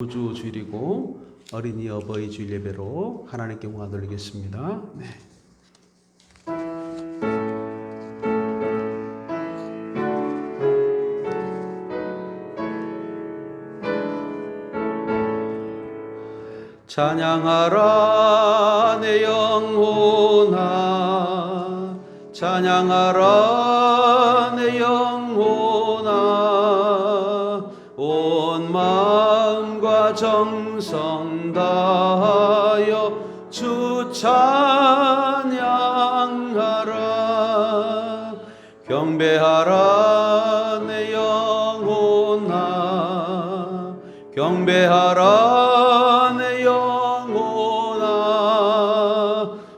우주 주일이고 어린이 어버이 주일 예배로 하나님께 영광 돌리겠습니다. 네. 찬양하라 내 영혼아, 찬양하라 내 영혼아, 온 마음과 정성 다하여 주 찬양하라. 경배하라 내 영혼아, 경배하라 내 영혼아,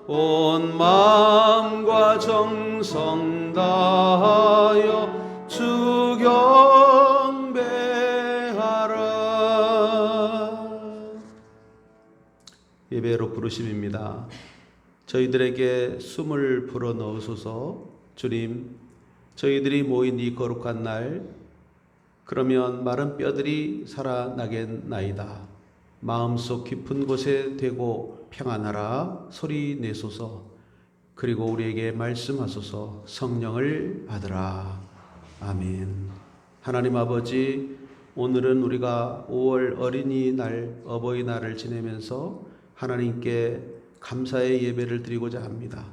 온 마음과 정성 다하여 주 예배로 부르심입니다. 저희들에게 숨을 불어넣으소서. 주님, 저희들이 모인 이 거룩한 날, 그러면 마른 뼈들이 살아나겠나이다. 마음속 깊은 곳에 대고 평안하라 소리 내소서. 그리고 우리에게 말씀하소서. 성령을 받으라. 아멘. 하나님 아버지, 오늘은 우리가 5월 어린이날, 어버이날을 지내면서 하나님께 감사의 예배를 드리고자 합니다.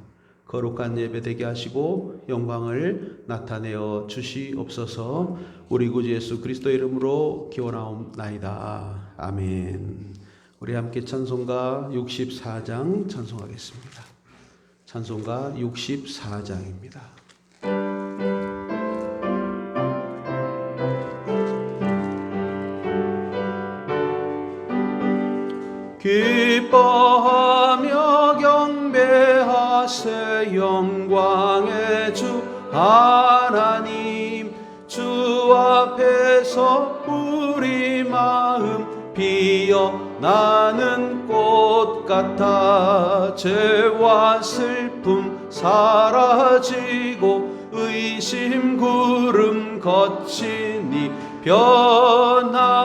거룩한 예배 되게 하시고 영광을 나타내어 주시옵소서. 우리 구주 예수 그리스도 이름으로 기원하옵나이다. 아멘. 우리 함께 찬송가 64장 찬송하겠습니다. 찬송가 64장입니다. 기뻐하며 경배하세 영광의 주 하나님. 주 앞에서 우리 마음 피어나는 꽃 같아. 죄와 슬픔 사라지고 의심 구름 거치니 변함없는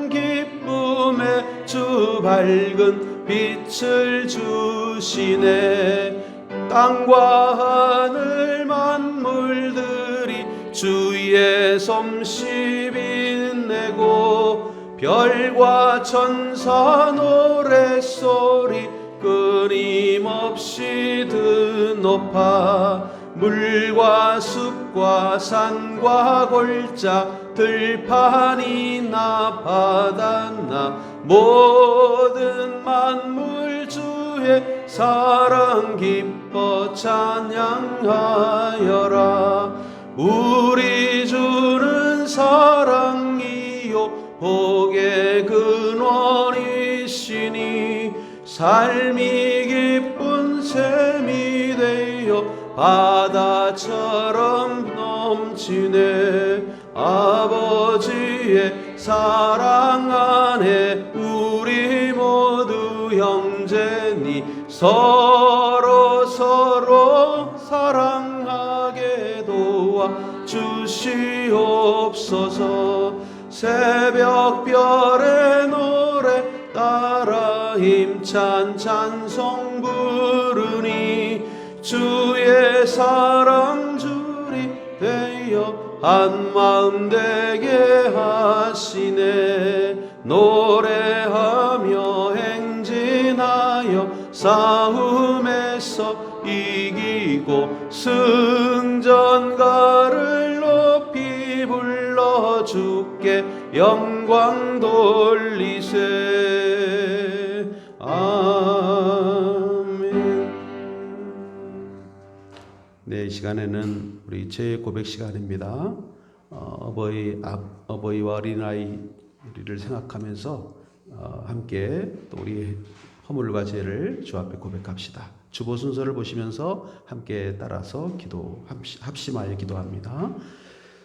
기쁨에 주 밝은 빛을 주시네. 땅과 하늘 만물들이 주의 솜씨 빛내고 별과 천사 노랫소리 끊임없이 드높아. 물과 숲과 산과 골짜 들판이나 바다나 모든 만물 주의 사랑 기뻐 찬양하여라. 우리 주는 사랑이요 복의 근원이시니 삶이 기쁜 샘이 되어 바다처럼 넘치네. 아버지의 사랑 안에 우리 모두 형제니 서로 사랑하게 도와 주시옵소서. 새벽별의 노래 따라 힘찬 찬송 부르니 주의 사랑 줄이 되어 한마음 되게 하시네. 노래하며 행진하여 싸움에서 이기고 승전가를 높이 불러 주께 영광 돌리세. 아멘. 네, 이 시간에는 우리 재고백 시간입니다. 어버이와 어린아이를 생각하면서 함께 또 우리 허물과 죄를 주 앞에 고백합시다. 주보 순서를 보시면서 함께 따라서 합심하여 기도합니다.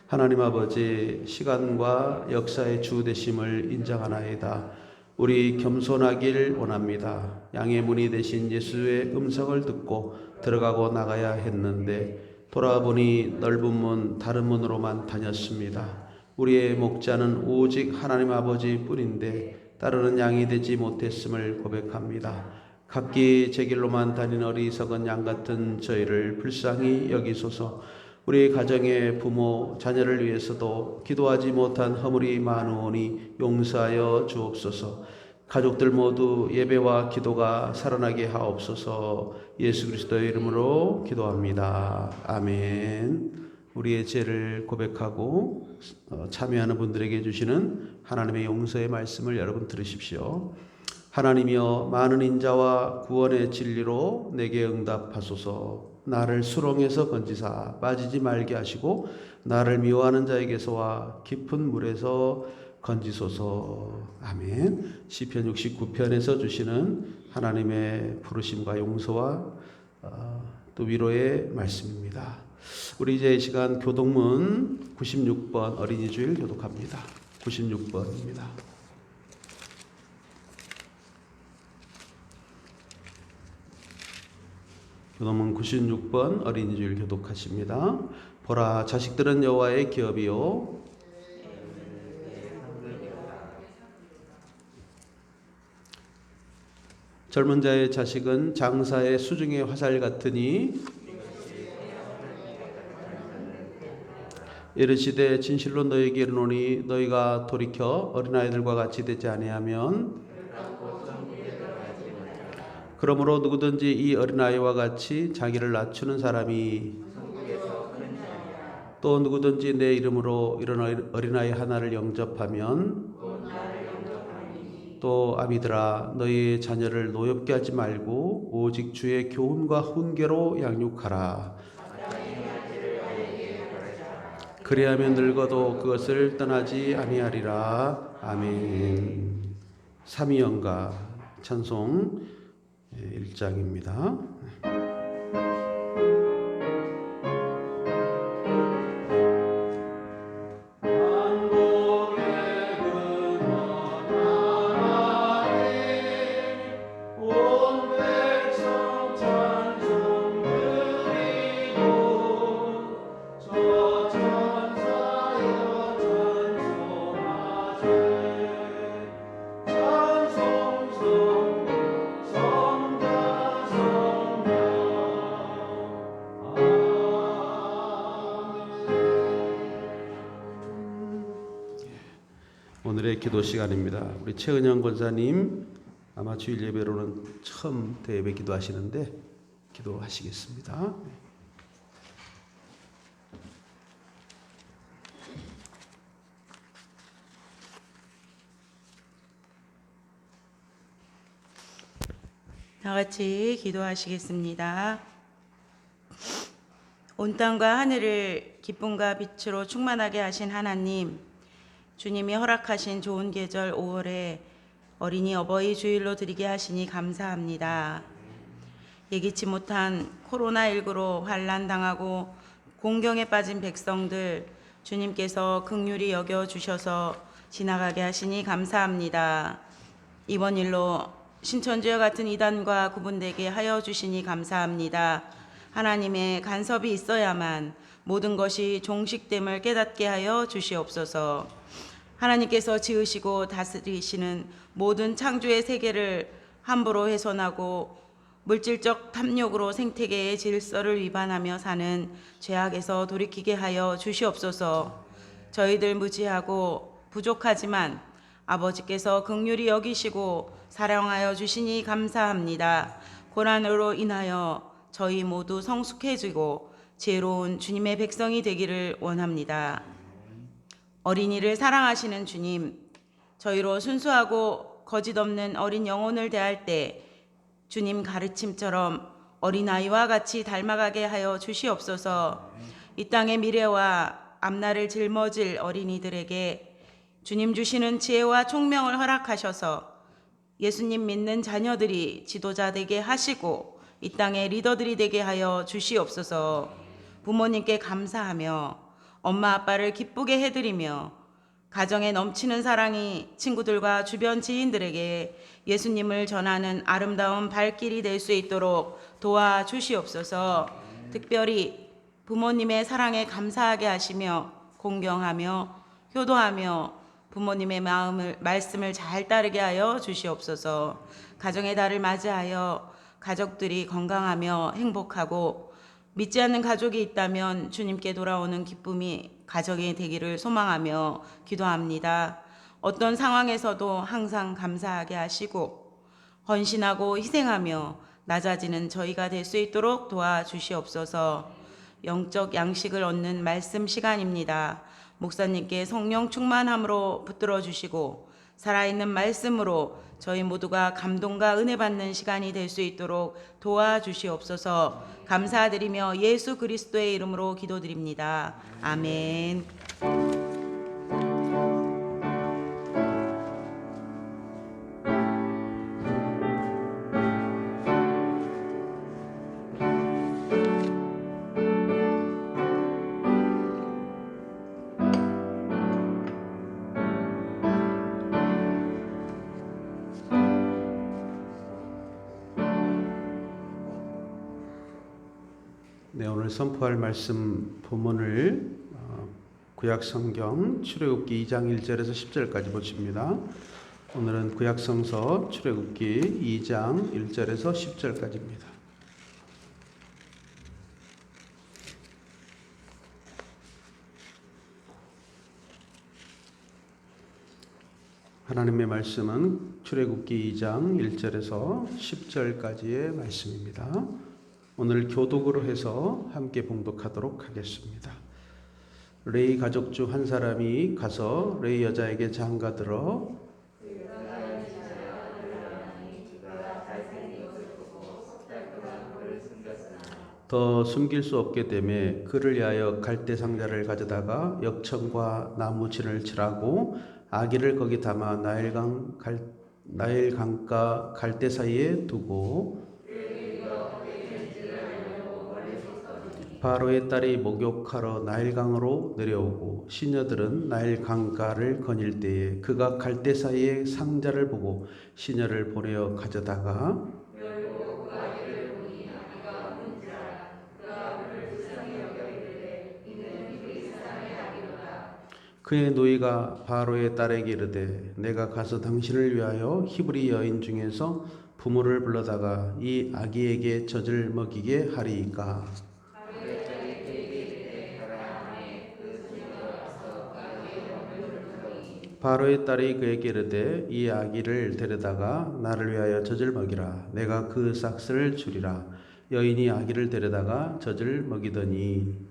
하나님 아버지, 시간과 역사의 주 되심을 인정하나이다. 우리 겸손하길 원합니다. 양의 문이 되신 예수의 음성을 듣고 들어가고 나가야 했는데 돌아보니 넓은 문 다른 문으로만 다녔습니다. 우리의 목자는 오직 하나님 아버지뿐인데 따르는 양이 되지 못했음을 고백합니다. 각기 제 길로만 다니는 어리석은 양 같은 저희를 불쌍히 여기소서. 우리 가정의 부모, 자녀를 위해서도 기도하지 못한 허물이 많으오니 용서하여 주옵소서. 가족들 모두 예배와 기도가 살아나게 하옵소서. 예수 그리스도의 이름으로 기도합니다. 아멘. 우리의 죄를 고백하고 참여하는 분들에게 주시는 하나님의 용서의 말씀을 여러분 들으십시오. 하나님이여, 많은 인자와 구원의 진리로 내게 응답하소서. 나를 수렁에서 건지사 빠지지 말게 하시고 나를 미워하는 자에게서와 깊은 물에서 건지소서. 아멘. 시편 69편에서 주시는 하나님의 부르심과 용서와 또 위로의 말씀입니다. 우리 이제 이 시간 교독문 96번 어린이 주일 교독합니다. 96번입니다. 교독문 96번 어린이 주일 교독하십니다. 보라, 자식들은 여호와의 기업이요 젊은 자의 자식은 장사의 수중의 화살 같으니 이르시되 진실로 너희에게 이르노니 너희가 돌이켜 어린아이들과 같이 되지 아니하면 그러므로 누구든지 이 어린아이와 같이 자기를 낮추는 사람이 또 누구든지 내 이름으로 이런 어린아이 하나를 영접하면 또 아비들아, 너희 자녀를 노엽게 하지 말고 오직 주의 교훈과 훈계로 양육하라. 그리하면 늙어도 그것을 떠나지 아니하리라. 아멘. 삼위연가 찬송 1장입니다. 오늘의 기도 시간입니다. 우리 최은영 권사님 아마 주일 예배로는 처음 대예배 기도하시는데 기도하시겠습니다. 다 같이 기도하시겠습니다. 온 땅과 하늘을 기쁨과 빛으로 충만하게 하신 하나님, 주님이 허락하신 좋은 계절 5월에 어린이 어버이 주일로 드리게 하시니 감사합니다. 예기치 못한 코로나19로 환난당하고 공경에 빠진 백성들, 주님께서 긍휼히 여겨주셔서 지나가게 하시니 감사합니다. 이번 일로 신천지와 같은 이단과 구분되게 하여 주시니 감사합니다. 하나님의 간섭이 있어야만 모든 것이 종식됨을 깨닫게 하여 주시옵소서. 하나님께서 지으시고 다스리시는 모든 창조의 세계를 함부로 훼손하고 물질적 탐욕으로 생태계의 질서를 위반하며 사는 죄악에서 돌이키게 하여 주시옵소서. 저희들 무지하고 부족하지만 아버지께서 긍휼히 여기시고 사랑하여 주시니 감사합니다. 고난으로 인하여 저희 모두 성숙해지고 지혜로운 주님의 백성이 되기를 원합니다. 어린이를 사랑하시는 주님, 저희로 순수하고 거짓 없는 어린 영혼을 대할 때 주님 가르침처럼 어린아이와 같이 닮아가게 하여 주시옵소서. 이 땅의 미래와 앞날을 짊어질 어린이들에게 주님 주시는 지혜와 총명을 허락하셔서 예수님 믿는 자녀들이 지도자 되게 하시고 이 땅의 리더들이 되게 하여 주시옵소서. 부모님께 감사하며 엄마 아빠를 기쁘게 해드리며 가정에 넘치는 사랑이 친구들과 주변 지인들에게 예수님을 전하는 아름다운 발길이 될 수 있도록 도와주시옵소서. 특별히 부모님의 사랑에 감사하게 하시며 공경하며 효도하며 부모님의 말씀을 잘 따르게 하여 주시옵소서. 가정의 달을 맞이하여 가족들이 건강하며 행복하고 믿지 않는 가족이 있다면 주님께 돌아오는 기쁨이 가정이 되기를 소망하며 기도합니다. 어떤 상황에서도 항상 감사하게 하시고 헌신하고 희생하며 낮아지는 저희가 될 수 있도록 도와주시옵소서. 영적 양식을 얻는 말씀 시간입니다. 목사님께 성령 충만함으로 붙들어 주시고 살아있는 말씀으로 저희 모두가 감동과 은혜 받는 시간이 될 수 있도록 도와주시옵소서. 감사드리며 예수 그리스도의 이름으로 기도드립니다. 아멘. 네, 오늘 선포할 말씀 본문을 구약성경 출애굽기 2장 1절에서 10절까지 보십니다. 오늘은 구약성서 출애굽기 2장 1절에서 10절까지입니다. 하나님의 말씀은 출애굽기 2장 1절에서 10절까지의 말씀입니다. 오늘 교독으로 해서 함께 봉독하도록 하겠습니다. 레위 가족 중 한 사람이 가서 레위 여자에게 장가들어 더 숨길 수 없게 되매 그를 위하여 갈대 상자를 가져다가 역청과 나무진을 칠하고 아기를 거기 담아 나일강가 갈대 사이에 두고 바로의 딸이 목욕하러 나일강으로 내려오고 시녀들은 나일강가를 거닐 때에 그가 갈대 사이에 상자를 보고 시녀를 보내어 가져다가 그의 노이가 바로의 딸에게 이르되 내가 가서 당신을 위하여 히브리 여인 중에서 부모를 불러다가 이 아기에게 젖을 먹이게 하리이까. 바로의 딸이 그에게 이르되 이 아기를 데려다가 나를 위하여 젖을 먹이라. 내가 그 삭스를 주리라. 여인이 아기를 데려다가 젖을 먹이더니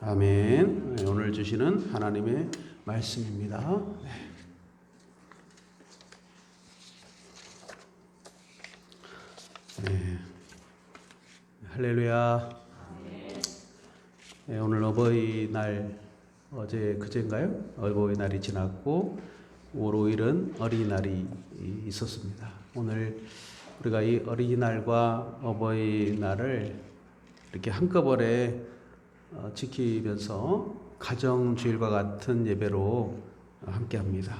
아멘. 오늘 주시는 하나님의 말씀입니다. 네. 할렐루야. 네, 오늘 어버이날 어제 그제인가요? 어버이날이 지났고 5월 5일은 어린이날이 있었습니다. 오늘 우리가 이 어린이날과 어버이날을 이렇게 한꺼번에 지키면서 가정주일과 같은 예배로 함께합니다.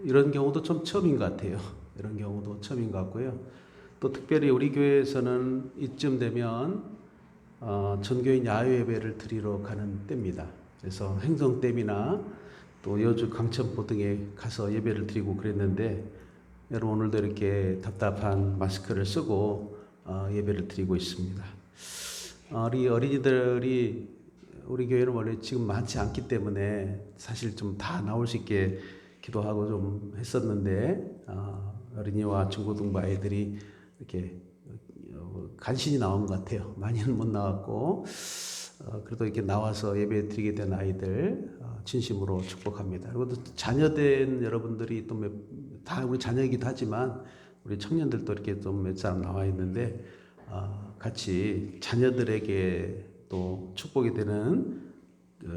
이런 경우도 좀 처음인 것 같아요. 이런 경우도 처음인 것 같고요. 또 특별히 우리 교회에서는 이쯤 되면 전교인 야외 예배를 드리러 가는 때입니다. 그래서 행성댐이나 또 여주 강천포 등에 가서 예배를 드리고 그랬는데 여러분 오늘도 이렇게 답답한 마스크를 쓰고 예배를 드리고 있습니다. 우리 어린이들이 우리 교회는 원래 지금 많지 않기 때문에 사실 좀 다 나올 수 있게 기도하고 좀 했었는데 어린이와 중고등부 아이들이 이렇게 간신히 나온 것 같아요. 많이는 못 나왔고 그래도 이렇게 나와서 예배 드리게 된 아이들 진심으로 축복합니다. 그리고 또 자녀된 여러분들이 또 다 우리 자녀이기도 하지만 우리 청년들도 이렇게 좀 몇 사람 나와 있는데 같이 자녀들에게 또 축복이 되는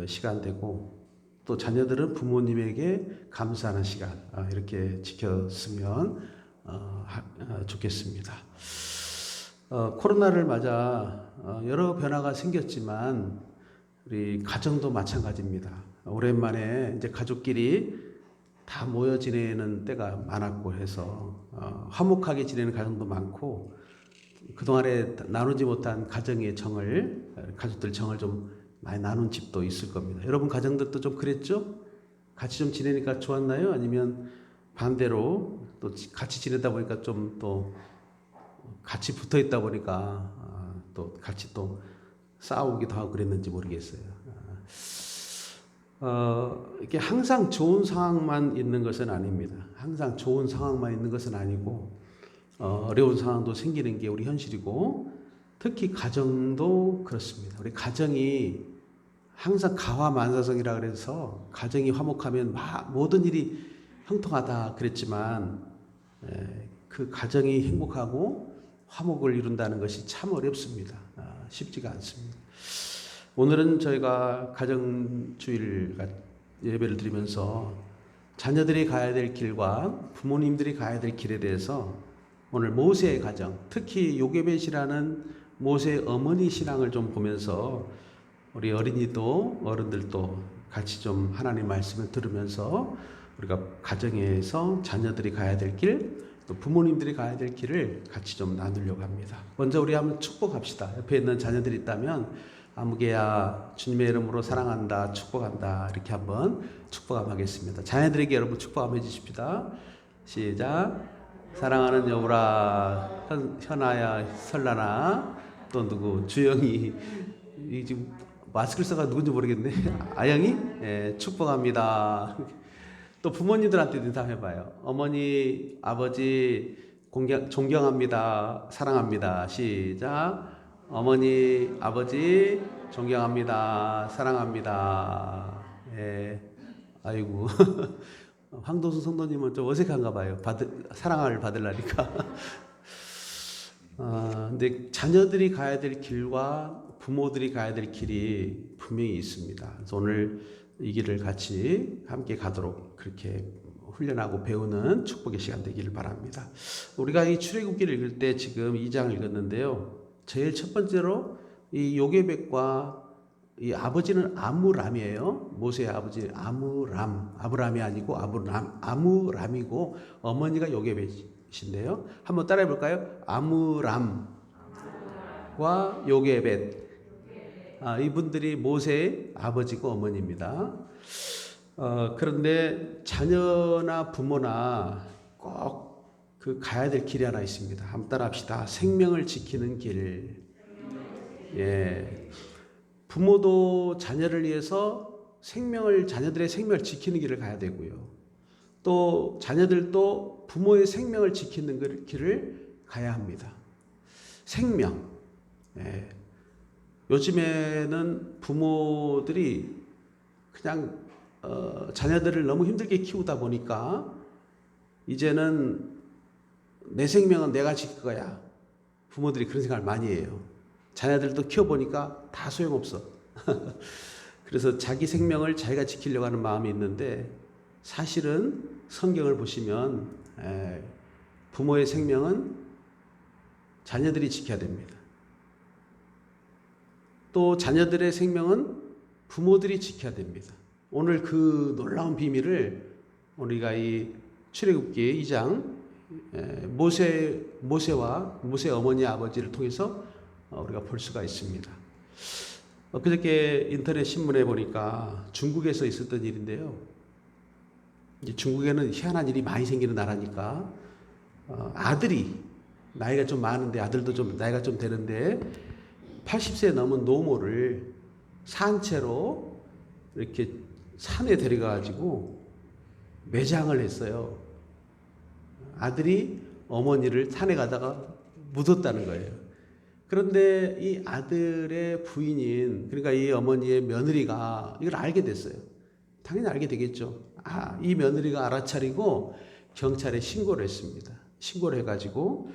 시간 되고 또 자녀들은 부모님에게 감사하는 시간 이렇게 지켰으면 좋겠습니다. 코로나를 맞아 여러 변화가 생겼지만 우리 가정도 마찬가지입니다. 오랜만에 이제 가족끼리 다 모여 지내는 때가 많았고 해서 화목하게 지내는 가정도 많고 그동안에 나누지 못한 가정의 정을 가족들 정을 좀 많이 나눈 집도 있을 겁니다. 여러분 가정들도 좀 그랬죠? 같이 좀 지내니까 좋았나요? 아니면 반대로 또 같이 지내다 보니까 좀 또 같이 붙어 있다 보니까 또 같이 또 싸우기도 하고 그랬는지 모르겠어요. 이게 항상 좋은 상황만 있는 것은 아닙니다. 항상 좋은 상황만 있는 것은 아니고 어려운 상황도 생기는 게 우리 현실이고 특히 가정도 그렇습니다. 우리 가정이 항상 가화만사성이라 그래서 가정이 화목하면 모든 일이 형통하다 그랬지만 그 가정이 행복하고 화목을 이룬다는 것이 참 어렵습니다. 쉽지가 않습니다. 오늘은 저희가 가정주일 예배를 드리면서 자녀들이 가야 될 길과 부모님들이 가야 될 길에 대해서 오늘 모세의 가정, 특히 요게벳이라는 모세의 어머니 신앙을 좀 보면서 우리 어린이도 어른들도 같이 좀 하나님 말씀을 들으면서 우리가 가정에서 자녀들이 가야 될 길, 또 부모님들이 가야 될 길을 같이 좀 나누려고 합니다. 먼저 우리 한번 축복합시다. 옆에 있는 자녀들이 있다면 아무개야 주님의 이름으로 사랑한다, 축복한다 이렇게 한번 축복 하겠습니다. 자녀들에게 여러분 축복 한번 해주십시다. 시작. 사랑하는 여보라, 현아야, 설라나, 또 누구 주영이 이 지금 마스크를 써가 누군지 모르겠네. 아영이 축복합니다. 또 부모님들한테 인사해봐요. 어머니, 아버지 존경합니다. 사랑합니다. 시작. 어머니, 아버지 존경합니다. 사랑합니다. 아이고 황도수 성도님은 좀 어색한가 봐요. 사랑을 받으려니까. 근데 자녀들이 가야 될 길과 부모들이 가야 될 길이 분명히 있습니다. 그래서 오늘 이 길을 같이 함께 가도록 그렇게 훈련하고 배우는 축복의 시간 되기를 바랍니다. 우리가 이 출애굽기를 읽을 때 지금 2장 읽었는데요. 제일 첫 번째로 이 요게벳과 이 아버지는 아므람이에요. 모세의 아버지 아므람, 아브람이 아니고 아므람이고 어머니가 요게벳인데요. 한번 따라해 볼까요? 아므람과 요게벳. 이분들이 모세의 아버지고 어머니입니다. 그런데 자녀나 부모나 꼭 그 가야 될 길이 하나 있습니다. 한번 따라합시다. 생명을 지키는 길. 부모도 자녀를 위해서 자녀들의 생명을 지키는 길을 가야 되고요. 또 자녀들도 부모의 생명을 지키는 길을 가야 합니다. 생명. 요즘에는 부모들이 그냥 자녀들을 너무 힘들게 키우다 보니까 이제는 내 생명은 내가 지킬 거야. 부모들이 그런 생각을 많이 해요. 자녀들도 키워보니까 다 소용없어. 그래서 자기 생명을 자기가 지키려고 하는 마음이 있는데 사실은 성경을 보시면 부모의 생명은 자녀들이 지켜야 됩니다. 또 자녀들의 생명은 부모들이 지켜야 됩니다. 오늘 그 놀라운 비밀을 우리가 이 출애굽기 2장 모세와 모세 어머니 아버지를 통해서 우리가 볼 수가 있습니다. 그저께 인터넷 신문에 보니까 중국에서 있었던 일인데요. 이제 중국에는 희한한 일이 많이 생기는 나라니까 아들이 나이가 좀 많은데 아들도 좀 나이가 좀 되는데 80세 넘은 노모를 산채로 이렇게 산에 데려가가지고 매장을 했어요. 아들이 어머니를 산에 가다가 묻었다는 거예요. 그런데 이 아들의 부인인 그러니까 이 어머니의 며느리가 이걸 알게 됐어요. 당연히 알게 되겠죠. 이 며느리가 알아차리고 경찰에 신고를 했습니다. 신고를 해가지고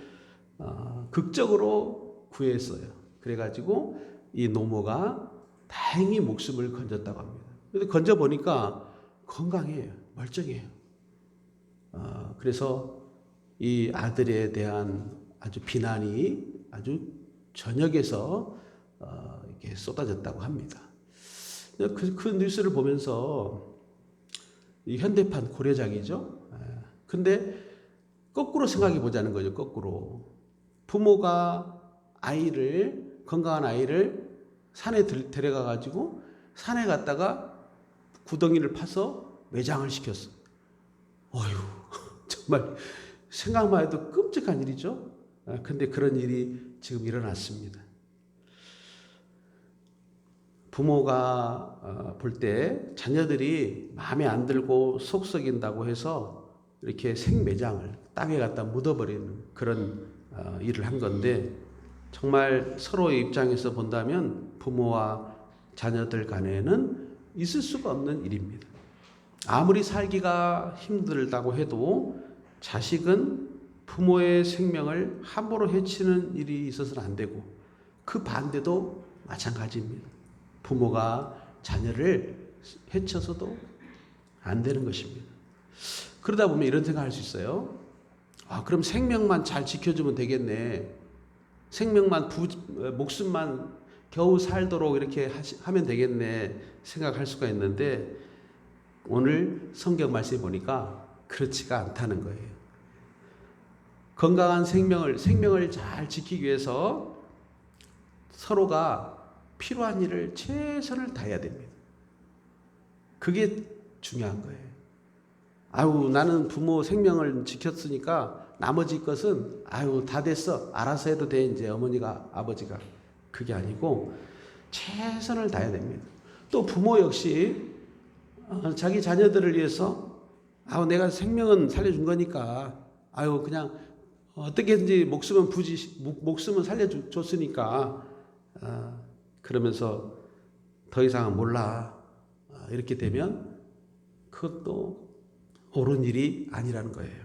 극적으로 구했어요. 그래가지고 이 노모가 다행히 목숨을 건졌다고 합니다. 근데 건져 보니까 건강해요, 멀쩡해요. 그래서 이 아들에 대한 아주 비난이 아주 전역에서 이렇게 쏟아졌다고 합니다. 그 뉴스를 보면서 이 현대판 고려작이죠. 근데 거꾸로 생각해 보자는 거죠. 거꾸로. 부모가 건강한 아이를 산에 데려가 가지고 산에 갔다가 구덩이를 파서 매장을 시켰어. 어휴, 정말 생각만 해도 끔찍한 일이죠. 근데 그런 일이 지금 일어났습니다. 부모가 볼 때 자녀들이 마음에 안 들고 속 썩인다고 해서 이렇게 생매장을 땅에 갖다 묻어버리는 그런 일을 한 건데, 정말 서로의 입장에서 본다면 부모와 자녀들 간에는 있을 수가 없는 일입니다. 아무리 살기가 힘들다고 해도 자식은 부모의 생명을 함부로 해치는 일이 있어서는 안 되고, 그 반대도 마찬가지입니다. 부모가 자녀를 해쳐서도 안 되는 것입니다. 그러다 보면 이런 생각할 수 있어요. 그럼 생명만 잘 지켜주면 되겠네. 목숨만 겨우 살도록 이렇게 하면 되겠네 생각할 수가 있는데, 오늘 성경 말씀에 보니까 그렇지가 않다는 거예요. 건강한 생명을 잘 지키기 위해서 서로가 필요한 일을 최선을 다해야 됩니다. 그게 중요한 거예요. 나는 부모 생명을 지켰으니까 나머지 것은 다 됐어, 알아서 해도 돼, 이제 어머니가 아버지가. 그게 아니고 최선을 다해야 됩니다. 또 부모 역시 자기 자녀들을 위해서 내가 생명은 살려준 거니까 그냥 어떻게든지 목숨은 살려줬으니까 그러면서 더 이상은 몰라, 이렇게 되면 그것도 옳은 일이 아니라는 거예요.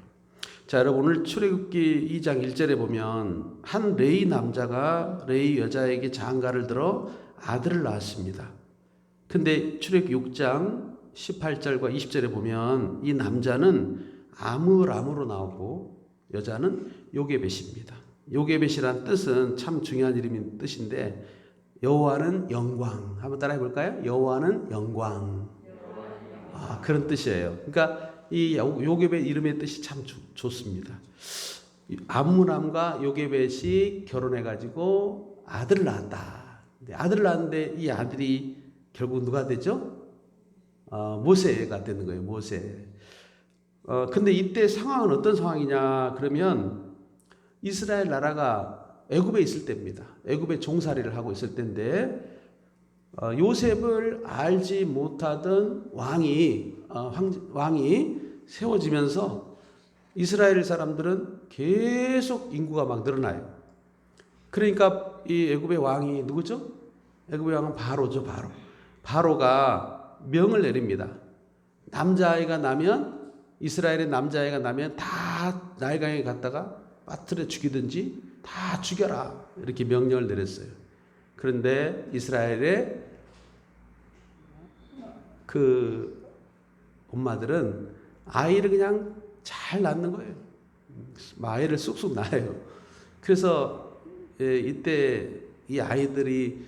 자, 여러분, 오늘 출애굽기 2장 1절에 보면 한 레위 남자가 레위 여자에게 장가를 들어 아들을 낳았습니다. 근데 출애굽기 6장 18절과 20절에 보면 이 남자는 아므람으로 나오고 여자는 요게벳입니다. 요게벳이란 뜻은 참 중요한 이름인 뜻인데, 여호와는 영광. 한번 따라해 볼까요? 여호와는 영광. 그런 뜻이에요. 그러니까 이 요게벳 이름의 뜻이 참 좋습니다. 암므람과 요게벳이 결혼해 가지고 아들을 낳았다. 아들을 낳았는데 이 아들이 결국 누가 되죠? 모세가 되는 거예요. 모세. 근데 이때 상황은 어떤 상황이냐 그러면 이스라엘 나라가 애굽에 있을 때입니다. 애굽에 종살이를 하고 있을 때인데, 요셉을 알지 못하던 왕이 세워지면서 이스라엘 사람들은 계속 인구가 막 늘어나요. 그러니까 이 애굽의 왕이 누구죠? 애굽의 왕은 바로죠. 바로가 명을 내립니다. 이스라엘의 남자아이가 나면 다 나일강에 갔다가 빠뜨려 죽이든지 다 죽여라, 이렇게 명령을 내렸어요. 그런데 이스라엘의 그 엄마들은 아이를 그냥 잘 낳는 거예요. 아이를 쑥쑥 낳아요. 그래서 이때 이 아이들이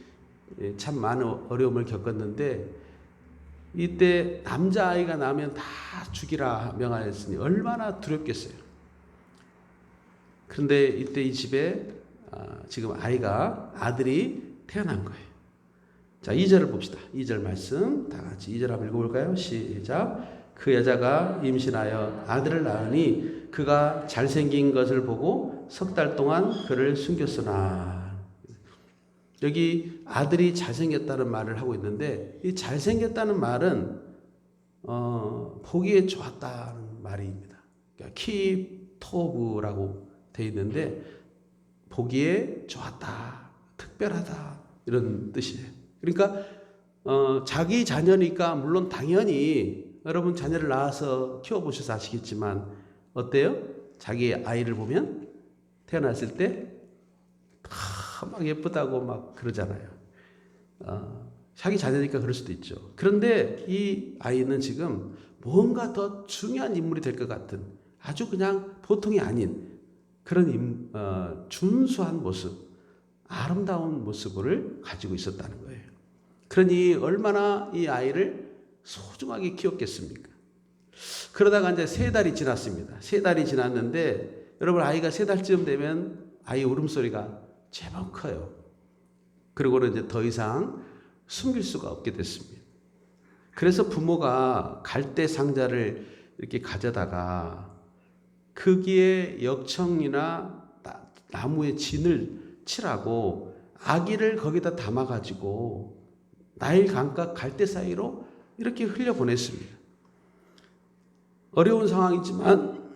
참 많은 어려움을 겪었는데, 이때 남자아이가 나면 다 죽이라 명하였으니 얼마나 두렵겠어요. 그런데 이때 이 집에 지금 아들이 태어난 거예요. 자, 2절을 봅시다. 2절 말씀 다 같이 2절 한번 읽어볼까요? 시작. 그 여자가 임신하여 아들을 낳으니 그가 잘생긴 것을 보고 3달 동안 그를 숨겼으나. 여기 아들이 잘생겼다는 말을 하고 있는데, 이 잘생겼다는 말은 보기에 좋았다는 말입니다. 그러니까 키토브라고 되어 있는데, 보기에 좋았다, 특별하다, 이런 뜻이에요. 그러니까 자기 자녀니까 물론 당연히 여러분 자녀를 낳아서 키워보셔서 아시겠지만 어때요? 자기 아이를 보면 태어났을 때 막 예쁘다고 막 그러잖아요. 자기 자녀니까 그럴 수도 있죠. 그런데 이 아이는 지금 뭔가 더 중요한 인물이 될 것 같은, 아주 그냥 보통이 아닌 그런 준수한 모습, 아름다운 모습을 가지고 있었다는 거예요. 그러니 얼마나 이 아이를 소중하게 키웠겠습니까? 그러다가 이제 3달이 지났습니다. 3달이 지났는데 여러분 아이가 3달쯤 되면 아이 울음소리가 제법 커요. 그리고는 이제 더 이상 숨길 수가 없게 됐습니다. 그래서 부모가 갈대 상자를 이렇게 가져다가 거기에 역청이나 나무에 진을 칠하고 아기를 거기다 담아가지고 나일 강가 갈대 사이로 이렇게 흘려보냈습니다. 어려운 상황이지만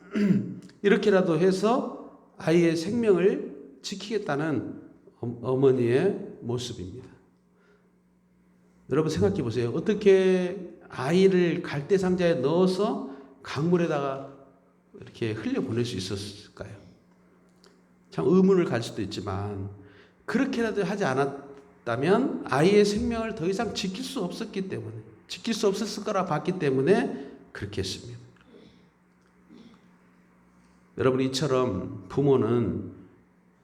이렇게라도 해서 아이의 생명을 지키겠다는 어머니의 모습입니다. 여러분 생각해 보세요. 어떻게 아이를 갈대 상자에 넣어서 강물에다가 이렇게 흘려보낼 수 있었을까요? 참 의문을 갈 수도 있지만 그렇게라도 하지 않았다면 아이의 생명을 더 이상 지킬 수 없었기 때문에, 지킬 수 없었을 거라 봤기 때문에 그렇게 했습니다. 여러분 이처럼 부모는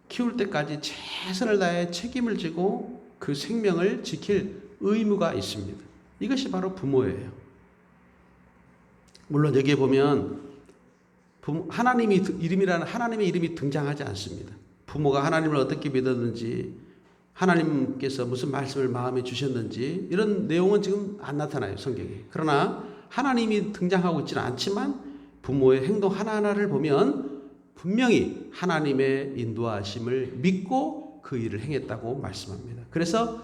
키울 때까지 최선을 다해 책임을 지고 그 생명을 지킬 의무가 있습니다. 이것이 바로 부모예요. 물론 여기에 보면 하나님의 이름이 등장하지 않습니다. 부모가 하나님을 어떻게 믿었는지, 하나님께서 무슨 말씀을 마음에 주셨는지 이런 내용은 지금 안 나타나요, 성경에. 그러나 하나님이 등장하고 있지는 않지만 부모의 행동 하나하나를 보면 분명히 하나님의 인도하심을 믿고 그 일을 행했다고 말씀합니다. 그래서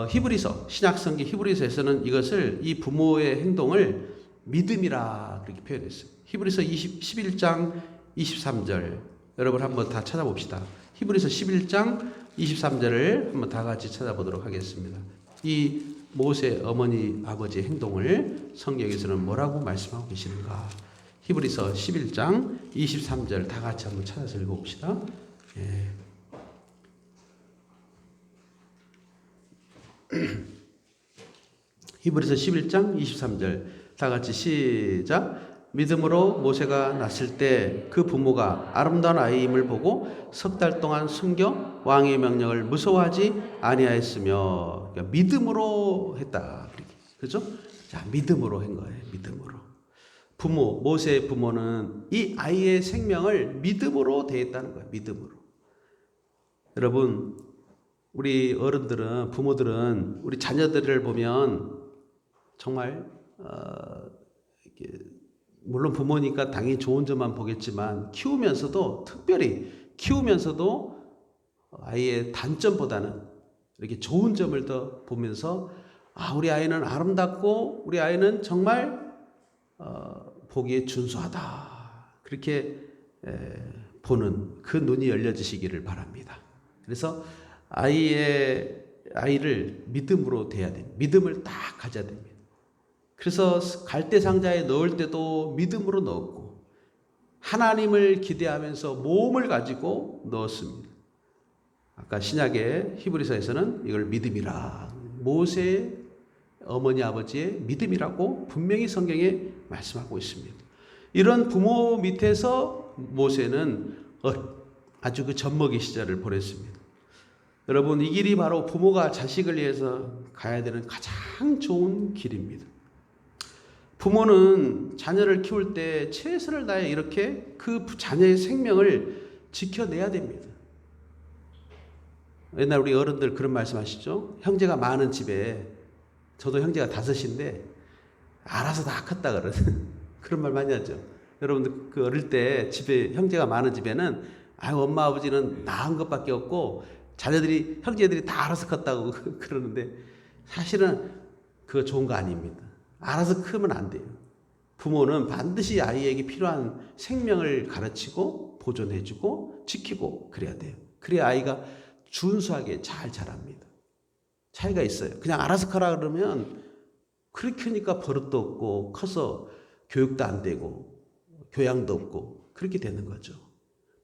히브리서, 신약성경 히브리서에서는 이것을, 이 부모의 행동을 믿음이라 그렇게 표현했어요. 히브리서 11장 23절 여러분 한번 다 찾아봅시다. 히브리서 11장 23절을 한번 다 같이 찾아보도록 하겠습니다. 이 모세 어머니 아버지의 행동을 성경에서는 뭐라고 말씀하고 계시는가? 히브리서 11장 23절 다 같이 한번 찾아서 읽어봅시다. 예. 히브리서 11장 23절 다 같이 시작. 믿음으로 모세가 낳았을 때 그 부모가 아름다운 아이임을 보고 3달 동안 숨겨 왕의 명령을 무서워하지 아니하였으며, 그러니까 믿음으로 했다. 그죠? 자, 믿음으로 한 거예요. 믿음으로. 모세의 부모는 이 아이의 생명을 믿음으로 대했다는 거예요. 믿음으로. 여러분, 우리 어른들은, 부모들은 우리 자녀들을 보면 정말 물론 부모니까 당연히 좋은 점만 보겠지만 특별히 키우면서도 아이의 단점보다는 이렇게 좋은 점을 더 보면서 우리 아이는 아름답고 우리 아이는 정말 보기에 준수하다, 그렇게 보는 그 눈이 열려지시기를 바랍니다. 그래서 아이를 믿음으로 대해야 됩니다. 믿음을 딱 가져야 됩니다. 그래서 갈대 상자에 넣을 때도 믿음으로 넣었고 하나님을 기대하면서 모험을 가지고 넣었습니다. 아까 신약의 히브리서에서는 이걸 믿음이라, 모세의 어머니 아버지의 믿음이라고 분명히 성경에 말씀하고 있습니다. 이런 부모 밑에서 모세는 아주 그 젖먹이 시절을 보냈습니다. 여러분, 이 길이 바로 부모가 자식을 위해서 가야 되는 가장 좋은 길입니다. 부모는 자녀를 키울 때 최선을 다해 이렇게 그 자녀의 생명을 지켜내야 됩니다. 옛날 우리 어른들 그런 말씀 하시죠? 형제가 많은 집에, 저도 형제가 5인데 알아서 다 컸다 그러는 그런 말 많이 하죠. 여러분들 그 어릴 때 집에 형제가 많은 집에는 엄마 아버지는 낳은 것밖에 없고 형제들이 다 알아서 컸다고 그러는데 사실은 그거 좋은 거 아닙니다. 알아서 크면 안 돼요. 부모는 반드시 아이에게 필요한 생명을 가르치고 보존해주고 지키고 그래야 돼요. 그래야 아이가 준수하게 잘 자랍니다. 차이가 있어요. 그냥 알아서 커라 그러면 그렇게 크니까 버릇도 없고 커서 교육도 안 되고 교양도 없고 그렇게 되는 거죠.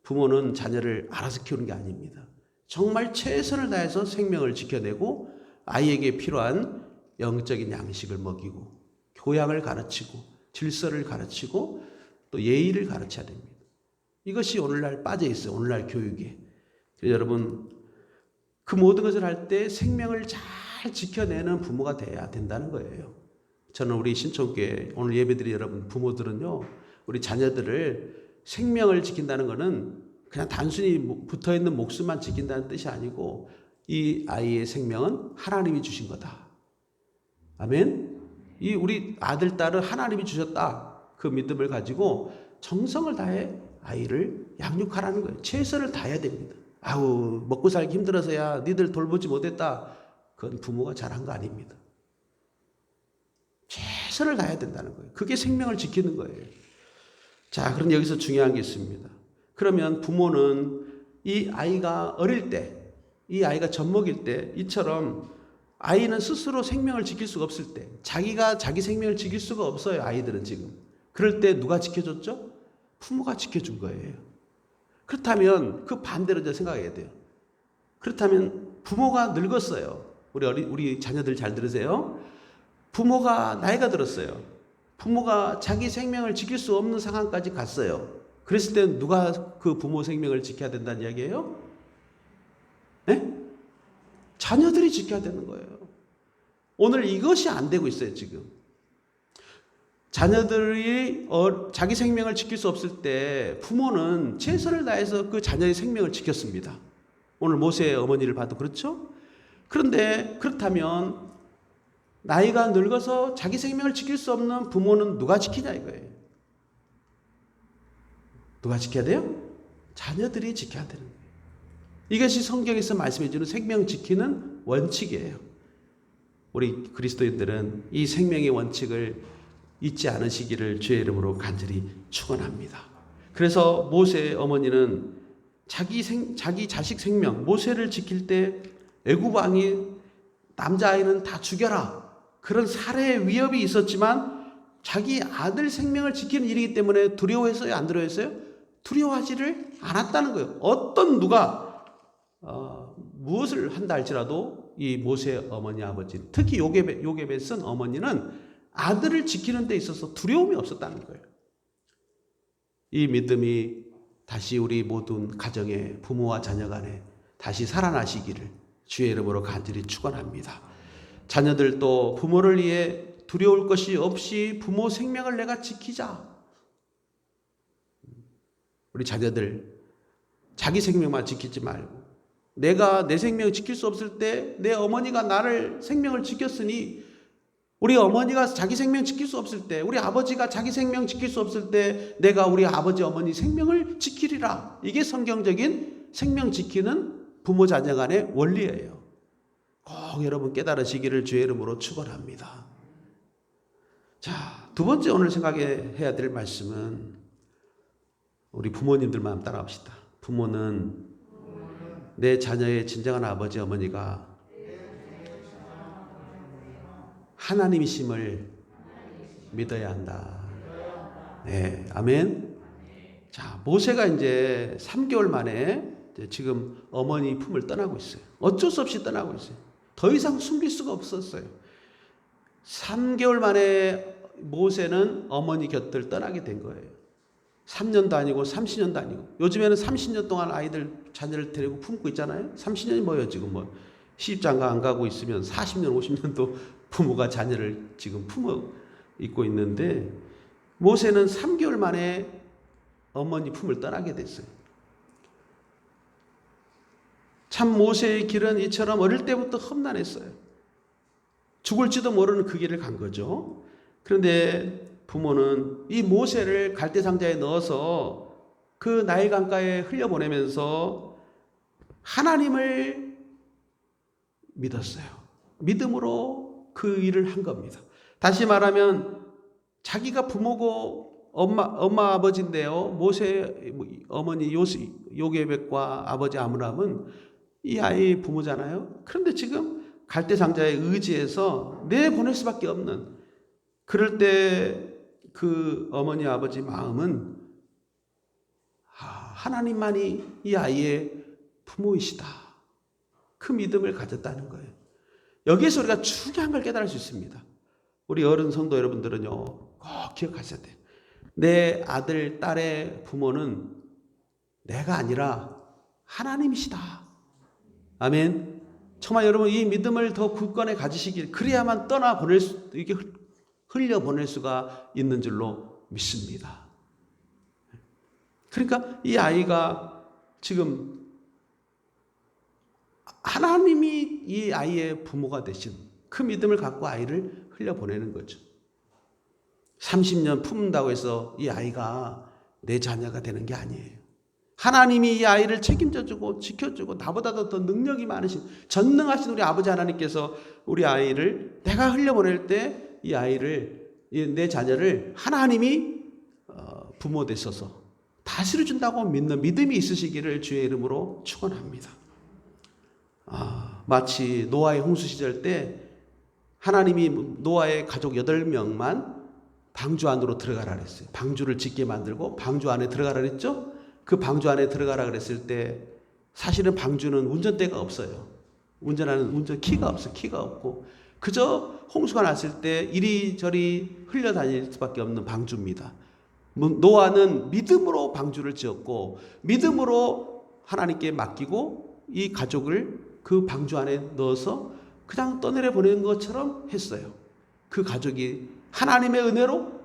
부모는 자녀를 알아서 키우는 게 아닙니다. 정말 최선을 다해서 생명을 지켜내고 아이에게 필요한 영적인 양식을 먹이고 교양을 가르치고 질서를 가르치고 또 예의를 가르쳐야 됩니다. 이것이 오늘날 빠져 있어요. 오늘날 교육에. 그래서 여러분, 그 모든 것을 할 때 생명을 잘 지켜내는 부모가 돼야 된다는 거예요. 저는 우리 신촌교회 오늘 예배드린 여러분 부모들은요, 우리 자녀들을 생명을 지킨다는 것은 그냥 단순히 붙어있는 목숨만 지킨다는 뜻이 아니고 이 아이의 생명은 하나님이 주신 거다. 아멘. 이 우리 아들, 딸을 하나님이 주셨다. 그 믿음을 가지고 정성을 다해 아이를 양육하라는 거예요. 최선을 다해야 됩니다. 아우, 먹고 살기 힘들어서야 니들 돌보지 못했다. 그건 부모가 잘한 거 아닙니다. 최선을 다해야 된다는 거예요. 그게 생명을 지키는 거예요. 자, 그럼 여기서 중요한 게 있습니다. 그러면 부모는 이 아이가 어릴 때, 이 아이가 젖먹일 때 이처럼 아이는 스스로 생명을 지킬 수가 없을 때, 자기가 자기 생명을 지킬 수가 없어요. 아이들은 지금. 그럴 때 누가 지켜줬죠? 부모가 지켜준 거예요. 그렇다면 그 반대로 이제 생각해야 돼요. 그렇다면 부모가 늙었어요. 우리 자녀들 잘 들으세요. 부모가 나이가 들었어요. 부모가 자기 생명을 지킬 수 없는 상황까지 갔어요. 그랬을 때 누가 그 부모 생명을 지켜야 된다는 이야기예요? 네? 자녀들이 지켜야 되는 거예요. 오늘 이것이 안 되고 있어요, 지금. 자녀들이 자기 생명을 지킬 수 없을 때 부모는 최선을 다해서 그 자녀의 생명을 지켰습니다. 오늘 모세의 어머니를 봐도 그렇죠? 그런데 그렇다면 나이가 늙어서 자기 생명을 지킬 수 없는 부모는 누가 지키냐 이거예요. 누가 지켜야 돼요? 자녀들이 지켜야 되는 거예요. 이것이 성경에서 말씀해 주는 생명 지키는 원칙이에요. 우리 그리스도인들은 이 생명의 원칙을 잊지 않으시기를 주의 이름으로 간절히 축원합니다. 그래서 모세의 어머니는 자기 자식 생명, 모세를 지킬 때 애굽 왕이 남자아이는 다 죽여라. 그런 살해의 위협이 있었지만 자기 아들 생명을 지키는 일이기 때문에 두려워했어요? 안 두려워했어요? 두려워하지를 않았다는 거예요. 어떤 누가 무엇을 한다 할지라도 이 모세의 어머니 아버지, 특히 요게벳의 쓴 어머니는 아들을 지키는 데 있어서 두려움이 없었다는 거예요. 이 믿음이 다시 우리 모든 가정에 부모와 자녀 간에 다시 살아나시기를 주의 이름으로 간절히 축원합니다. 자녀들도 부모를 위해 두려울 것이 없이 부모 생명을 내가 지키자. 우리 자녀들 자기 생명만 지키지 말고 내가 내 생명을 지킬 수 없을 때 내 어머니가 나를 생명을 지켰으니 우리 어머니가 자기 생명 지킬 수 없을 때 우리 아버지가 자기 생명 지킬 수 없을 때 내가 우리 아버지 어머니 생명을 지키리라. 이게 성경적인 생명 지키는 부모 자녀 간의 원리예요. 꼭 여러분 깨달으시기를 주의 이름으로 축원합니다. 자, 두 번째 오늘 생각해야 될 말씀은 우리 부모님들만 따라합시다. 부모는 내 자녀의 진정한 아버지 어머니가 하나님이심을 믿어야 한다. 네, 아멘. 자, 모세가 이제 3개월 만에 지금 어머니 품을 떠나고 있어요. 어쩔 수 없이 떠나고 있어요. 더 이상 숨길 수가 없었어요. 3개월 만에 모세는 어머니 곁을 떠나게 된 거예요. 3년도 아니고 30년도 아니고. 요즘에는 30년 동안 아이들 자녀를 데리고 품고 있잖아요. 30년이 뭐예요 지금 뭐. 시집장가 안 가고 있으면 40년 50년도 부모가 자녀를 지금 품어 있고 있는데 모세는 3개월 만에 어머니 품을 떠나게 됐어요. 참 모세의 길은 이처럼 어릴 때부터 험난했어요. 죽을지도 모르는 그 길을 간 거죠. 그런데 부모는 이 모세를 갈대상자에 넣어서 그 나일 강가에 흘려보내면서 하나님을 믿었어요. 믿음으로 그 일을 한 겁니다. 다시 말하면 자기가 부모고 엄마 아버지인데요. 모세 어머니 요게벳과 아버지 아므람은 이 아이의 부모잖아요. 그런데 지금 갈대상자에 의지해서 내보낼 수밖에 없는 그럴 때 그 어머니 아버지 마음은 하나님만이 이 아이의 부모이시다. 그 믿음을 가졌다는 거예요. 여기에서 우리가 중요한 걸 깨달을 수 있습니다. 우리 어른 성도 여러분들은요, 꼭 기억하셔야 돼요. 내 아들, 딸의 부모는 내가 아니라 하나님이시다. 아멘. 정말 여러분 이 믿음을 더 굳건히 가지시길, 그래야만 떠나보낼 수, 이게 흘려보낼 수가 있는 줄로 믿습니다. 그러니까 이 아이가 지금 하나님이 이 아이의 부모가 되신 그 믿음을 갖고 아이를 흘려보내는 거죠. 30년 품는다고 해서 이 아이가 내 자녀가 되는 게 아니에요. 하나님이 이 아이를 책임져주고 지켜주고 나보다도 더 능력이 많으신 전능하신 우리 아버지 하나님께서 우리 아이를 내가 흘려보낼 때 이 아이를 내 자녀를 하나님이 부모 되셔서 다스려 준다고 믿는 믿음이 있으시기를 주의 이름으로 축원합니다. 마치 노아의 홍수 시절 때 하나님이 노아의 가족 8명만 방주 안으로 들어가라 그랬어요. 방주를 짓게 만들고 방주 안에 들어가라 그랬죠. 그 방주 안에 들어가라 그랬을 때 사실은 방주는 운전대가 없어요. 운전 키가 없어. 키가 없고 그저 홍수가 났을 때 이리저리 흘려다닐 수밖에 없는 방주입니다. 노아는 믿음으로 방주를 지었고 믿음으로 하나님께 맡기고 이 가족을 그 방주 안에 넣어서 그냥 떠내려 보내는 것처럼 했어요. 그 가족이 하나님의 은혜로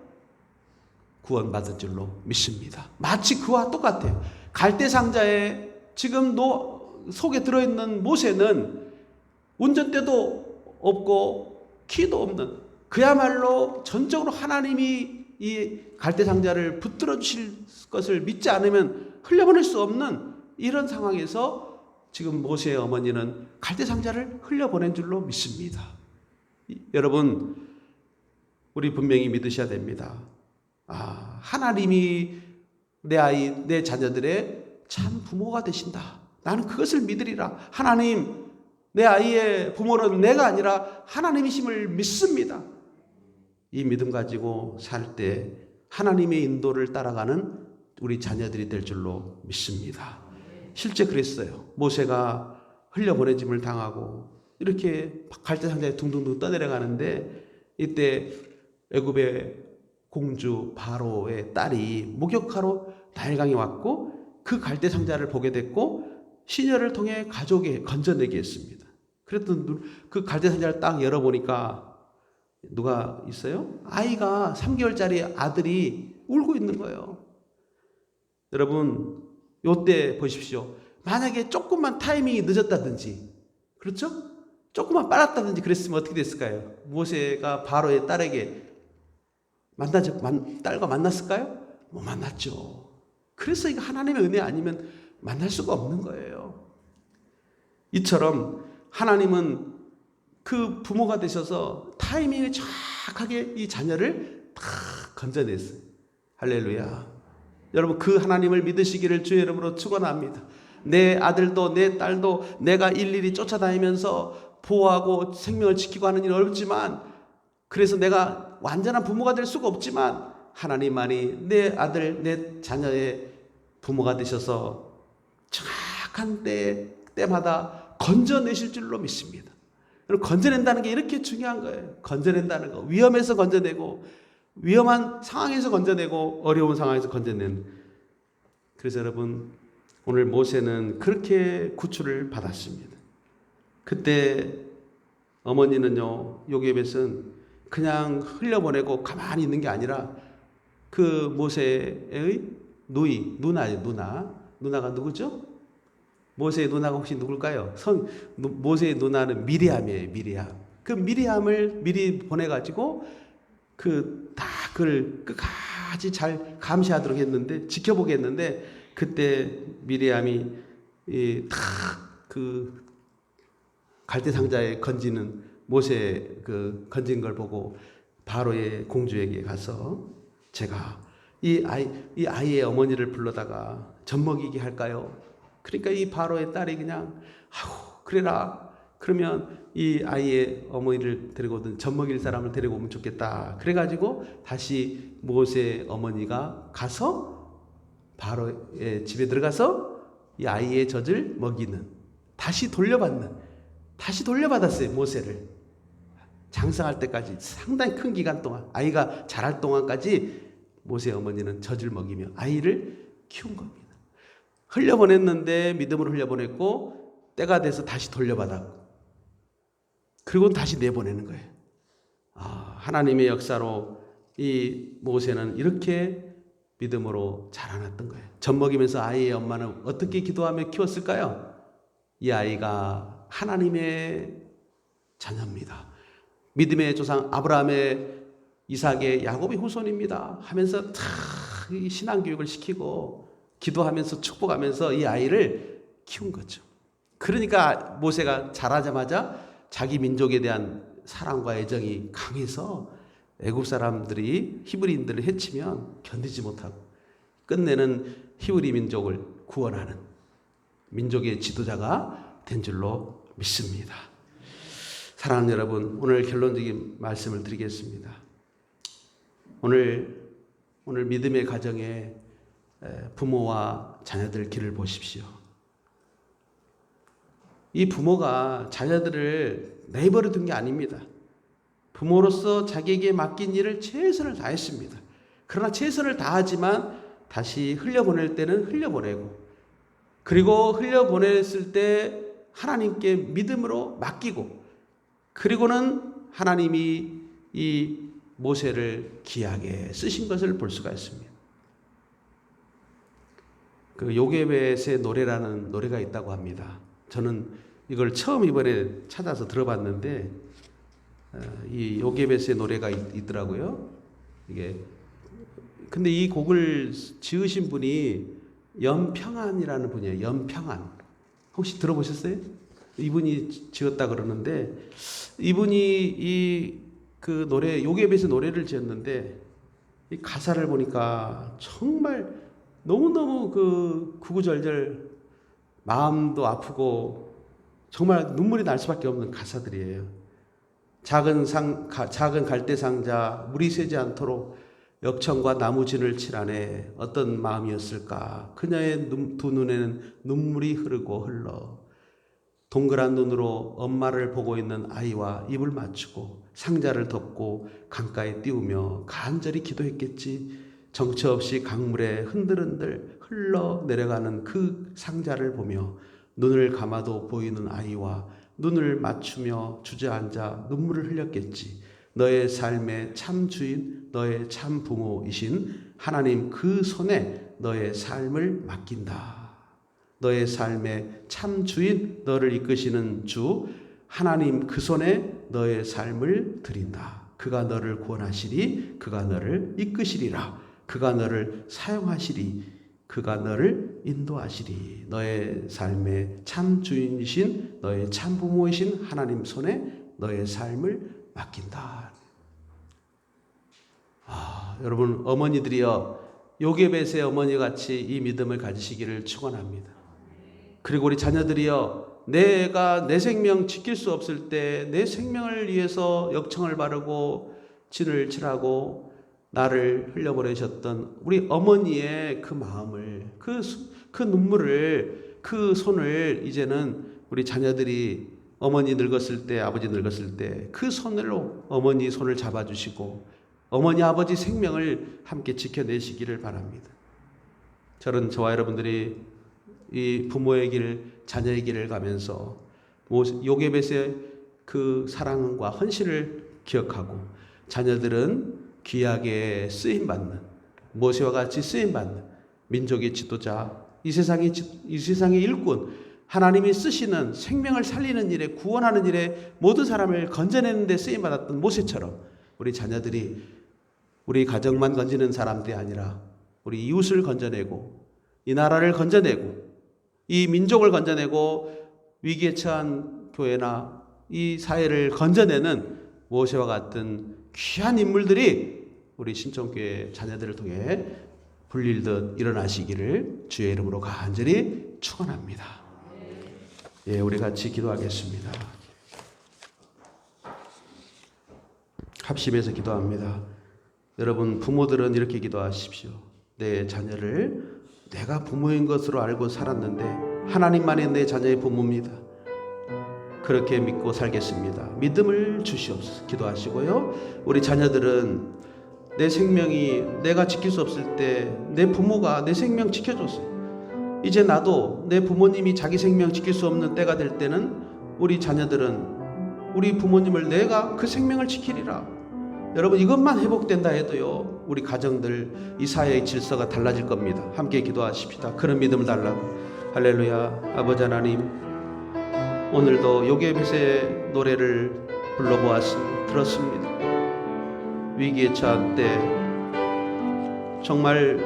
구원받은 줄로 믿습니다. 마치 그와 똑같아요. 갈대상자에 지금 속에 들어있는 모세는 운전대도 없고 키도 없는 그야말로 전적으로 하나님이 이 갈대상자를 붙들어 주실 것을 믿지 않으면 흘려보낼 수 없는 이런 상황에서 지금 모세의 어머니는 갈대상자를 흘려보낸 줄로 믿습니다. 여러분, 우리 분명히 믿으셔야 됩니다. 하나님이 내 아이, 내 자녀들의 참 부모가 되신다. 나는 그것을 믿으리라. 하나님, 내 아이의 부모는 내가 아니라 하나님이심을 믿습니다. 이 믿음 가지고 살 때 하나님의 인도를 따라가는 우리 자녀들이 될 줄로 믿습니다. 실제 그랬어요. 모세가 흘려보내짐을 당하고 이렇게 갈대상자에 둥둥둥 떠내려가는데 이때 애굽의 공주 바로의 딸이 목욕하러 나일강에 왔고 그 갈대상자를 보게 됐고 시녀를 통해 가족에 건져내게 했습니다. 그랬더니 그 갈대상자를 딱 열어보니까 누가 있어요? 아이가 3개월짜리 아들이 울고 있는 거예요. 여러분, 요때 보십시오. 만약에 조금만 타이밍이 늦었다든지, 그렇죠? 조금만 빨랐다든지 그랬으면 어떻게 됐을까요? 모세가 바로의 딸에게 딸과 만났을까요? 못 만났죠. 그래서 이거 하나님의 은혜 아니면 만날 수가 없는 거예요. 이처럼 하나님은 그 부모가 되셔서 타이밍을 정확하게 이 자녀를 다 건져냈어요. 할렐루야. 여러분, 그 하나님을 믿으시기를 주의 이름으로 축원합니다. 내 아들도 내 딸도 내가 일일이 쫓아다니면서 보호하고 생명을 지키고 하는 일이 어렵지만, 그래서 내가 완전한 부모가 될 수가 없지만 하나님만이 내 아들 내 자녀의 부모가 되셔서 정확한 때마다 건져내실 줄로 믿습니다. 여러분, 건져낸다는 게 이렇게 중요한 거예요. 건져낸다는 거. 위험에서 건져내고, 위험한 상황에서 건져내고, 어려운 상황에서 건져내는. 그래서 여러분, 오늘 모세는 그렇게 구출을 받았습니다. 그때 어머니는요, 요게벳은 그냥 흘려보내고 가만히 있는 게 아니라 그 모세의 누나가 누구죠? 모세의 누나가 혹시 누굴까요? 모세의 누나는 미리암이에요. 미리암. 그 미리암을 미리 보내가지고 그걸 끝까지 잘 감시하도록 했는데, 지켜보게 했는데, 그때 미리암이 그 갈대상자에 건지는 모세 그 건진 걸 보고 바로의 공주에게 가서 제가 이 아이의 어머니를 불러다가 젖먹이게 할까요? 그러니까 이 바로의 딸이 그냥 그래라. 그러면 이 아이의 어머니를 데리고 오든 젖먹일 사람을 데리고 오면 좋겠다. 그래가지고 다시 모세 어머니가 가서 바로의 집에 들어가서 이 아이의 젖을 먹이는, 다시 돌려받았어요. 모세를 장성할 때까지 상당히 큰 기간 동안, 아이가 자랄 동안까지 모세 어머니는 젖을 먹이며 아이를 키운 겁니다. 흘려보냈는데 믿음으로 흘려보냈고 때가 돼서 다시 돌려받았고 그리고 다시 내보내는 거예요. 하나님의 역사로 이 모세는 이렇게 믿음으로 자라났던 거예요. 젖 먹이면서 아이의 엄마는 어떻게 기도하며 키웠을까요? 이 아이가 하나님의 자녀입니다. 믿음의 조상 아브라함의, 이삭의, 야곱의 후손입니다 하면서 이 신앙교육을 시키고 기도하면서 축복하면서 이 아이를 키운 거죠. 그러니까 모세가 자라자마자 자기 민족에 대한 사랑과 애정이 강해서 애국 사람들이 히브리인들을 해치면 견디지 못하고 끝내는 히브리 민족을 구원하는 민족의 지도자가 된 줄로 믿습니다. 사랑하는 여러분, 오늘 결론적인 말씀을 드리겠습니다. 오늘 믿음의 가정에 부모와 자녀들 길을 보십시오. 이 부모가 자녀들을 내버려 둔 게 아닙니다. 부모로서 자기에게 맡긴 일을 최선을 다했습니다. 그러나 최선을 다하지만 다시 흘려보낼 때는 흘려보내고, 그리고 흘려보냈을 때 하나님께 믿음으로 맡기고, 그리고는 하나님이 이 모세를 귀하게 쓰신 것을 볼 수가 있습니다. 그 요게벳의 노래라는 노래가 있다고 합니다. 저는 이걸 처음 이번에 찾아서 들어봤는데 이 요게벳의 노래가 있더라고요. 이게 근데 이 곡을 지으신 분이 연평안이라는 분이에요. 연평안. 혹시 들어보셨어요? 이분이 지었다 그러는데, 이분이 그 노래, 요게벳의 노래를 지었는데 이 가사를 보니까 정말 너무너무 그 구구절절 마음도 아프고 정말 눈물이 날 수밖에 없는 가사들이에요. 작은 갈대 상자 물이 새지 않도록 역청과 나무진을 칠하네. 어떤 마음이었을까? 그녀의 두 눈에는 눈물이 흐르고 흘러. 동그란 눈으로 엄마를 보고 있는 아이와 입을 맞추고 상자를 덮고 강가에 띄우며 간절히 기도했겠지. 정처 없이 강물에 흔들흔들 흘러 내려가는 그 상자를 보며 눈을 감아도 보이는 아이와 눈을 맞추며 주저앉아 눈물을 흘렸겠지. 너의 삶의 참 주인, 너의 참 부모이신 하나님 그 손에 너의 삶을 맡긴다. 너의 삶의 참 주인, 너를 이끄시는 주 하나님 그 손에 너의 삶을 드린다. 그가 너를 구원하시리, 그가 너를 이끄시리라. 그가 너를 사용하시리, 그가 너를 인도하시리. 너의 삶의 참 주인이신, 너의 참 부모이신 하나님 손에 너의 삶을 맡긴다. 여러분, 어머니들이여, 요게벳의 어머니같이 이 믿음을 가지시기를 축원합니다. 그리고 우리 자녀들이여, 내가 내 생명 지킬 수 없을 때 내 생명을 위해서 역청을 바르고 진을 칠하고 나를 흘려보내셨던 우리 어머니의 그 마음을, 그 눈물을, 그 손을 이제는 우리 자녀들이 어머니 늙었을 때, 아버지 늙었을 때 그 손으로 어머니 손을 잡아주시고 어머니 아버지 생명을 함께 지켜내시기를 바랍니다. 저와 여러분들이 이 부모의 길, 자녀의 길을 가면서 요게벳의 그 사랑과 헌신을 기억하고 자녀들은 귀하게 쓰임받는, 모세와 같이 쓰임받는 민족의 지도자, 이 세상의 일꾼, 하나님이 쓰시는 생명을 살리는 일에, 구원하는 일에 모든 사람을 건져내는 데 쓰임받았던 모세처럼 우리 자녀들이 우리 가정만 건지는 사람들이 아니라 우리 이웃을 건져내고 이 나라를 건져내고 이 민족을 건져내고 위기에 처한 교회나 이 사회를 건져내는 모세와 같은 귀한 인물들이 우리 신천교회 자녀들을 통해 불릴듯 일어나시기를 주의 이름으로 간절히 축원합니다. 예, 우리 같이 기도하겠습니다. 합심해서 기도합니다. 여러분, 부모들은 이렇게 기도하십시오. 내 자녀를 내가 부모인 것으로 알고 살았는데 하나님만이 내 자녀의 부모입니다. 그렇게 믿고 살겠습니다. 믿음을 주시옵소서. 기도하시고요. 우리 자녀들은 내 생명이 내가 지킬 수 없을 때 내 부모가 내 생명 지켜줬어요. 이제 나도 내 부모님이 자기 생명 지킬 수 없는 때가 될 때는 우리 자녀들은 우리 부모님을 내가 그 생명을 지키리라. 여러분 이것만 회복된다 해도요 우리 가정들 이 사회의 질서가 달라질 겁니다. 함께 기도하십시다. 그런 믿음을 달라고. 할렐루야. 아버지 하나님, 오늘도 요게벳의 노래를 불러보았습니다. 들었습니다. 위기에 처할 때 정말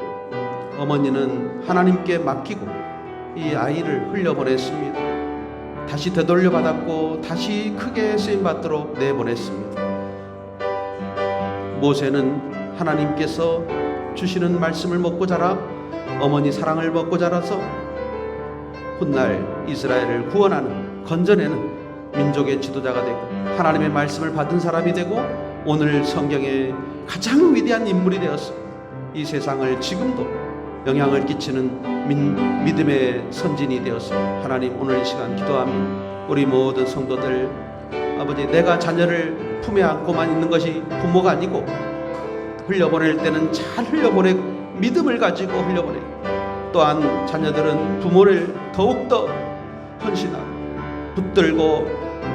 어머니는 하나님께 맡기고 이 아이를 흘려보냈습니다. 다시 되돌려 받았고 다시 크게 쓰임받도록 내보냈습니다. 모세는 하나님께서 주시는 말씀을 먹고 자라 어머니 사랑을 먹고 자라서 훗날 이스라엘을 구원하는 건져내는 민족의 지도자가 되고 하나님의 말씀을 받은 사람이 되고 오늘 성경의 가장 위대한 인물이 되어서 이 세상을 지금도 영향을 끼치는 믿음의 선진이 되어서 하나님 오늘 이 시간 기도합니다. 우리 모든 성도들 아버지, 내가 자녀를 품에 안고만 있는 것이 부모가 아니고 흘려보낼 때는 잘 흘려보내고 믿음을 가지고 흘려보내고, 또한 자녀들은 부모를 더욱더 헌신하고 붙들고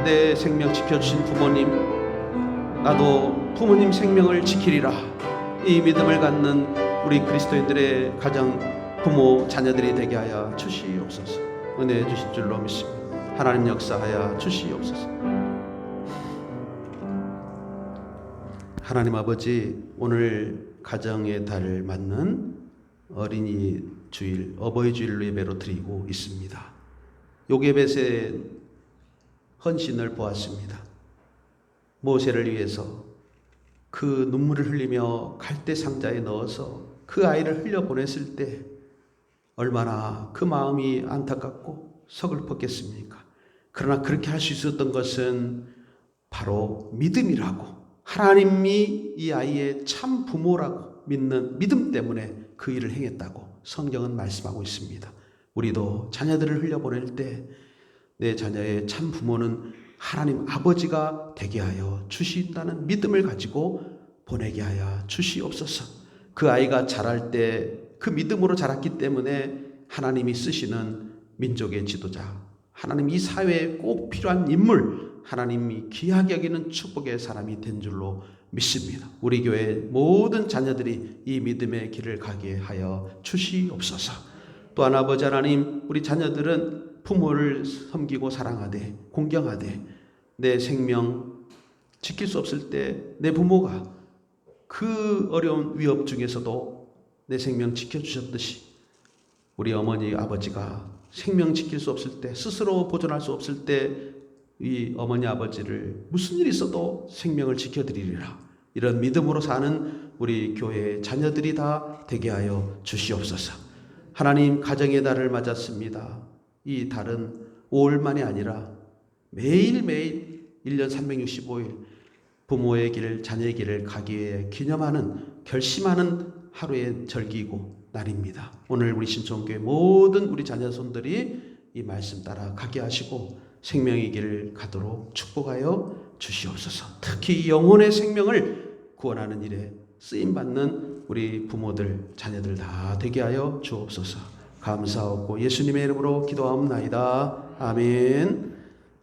내 생명 지켜주신 부모님, 나도 부모님 생명을 지키리라, 이 믿음을 갖는 우리 그리스도인들의 가정 부모 자녀들이 되게 하여 주시옵소서. 은혜 주실 줄로 믿습니다. 하나님 역사하여 주시옵소서. 하나님 아버지, 오늘 가정의 달을 맞는 어린이 주일, 어버이 주일로 예배로 드리고 있습니다. 요게벳의 헌신을 보았습니다. 모세를 위해서 그 눈물을 흘리며 갈대 상자에 넣어서 그 아이를 흘려보냈을 때 얼마나 그 마음이 안타깝고 서글펐겠습니까? 그러나 그렇게 할 수 있었던 것은 바로 믿음이라고, 하나님이 이 아이의 참 부모라고 믿는 믿음 때문에 그 일을 행했다고 성경은 말씀하고 있습니다. 우리도 자녀들을 흘려보낼 때 내 자녀의 참 부모는 하나님 아버지가 되게 하여 주신다는 믿음을 가지고 보내게 하여 주시옵소서. 그 아이가 자랄 때 그 믿음으로 자랐기 때문에 하나님이 쓰시는 민족의 지도자, 하나님 이 사회에 꼭 필요한 인물, 하나님이 귀하게 여기는 축복의 사람이 된 줄로 믿습니다. 우리 교회 모든 자녀들이 이 믿음의 길을 가게 하여 주시옵소서. 또한 아버지 하나님, 우리 자녀들은 부모를 섬기고 사랑하되 공경하되 내 생명 지킬 수 없을 때 내 부모가 그 어려운 위협 중에서도 내 생명 지켜주셨듯이 우리 어머니 아버지가 생명 지킬 수 없을 때, 스스로 보존할 수 없을 때 이 어머니 아버지를 무슨 일이 있어도 생명을 지켜드리리라, 이런 믿음으로 사는 우리 교회의 자녀들이 다 되게 하여 주시옵소서. 하나님, 가정의 달을 맞았습니다. 이 달은 5월만이 아니라 매일매일 1년 365일 부모의 길, 자녀의 길을 가기에 기념하는, 결심하는 하루의 절기이고 날입니다. 오늘 우리 신촌교회 모든 우리 자녀손들이 이 말씀 따라 가게 하시고 생명의 길을 가도록 축복하여 주시옵소서. 특히 영혼의 생명을 구원하는 일에 쓰임받는 우리 부모들, 자녀들 다 되게 하여 주옵소서. 감사하고 예수님의 이름으로 기도하옵나이다. 아멘.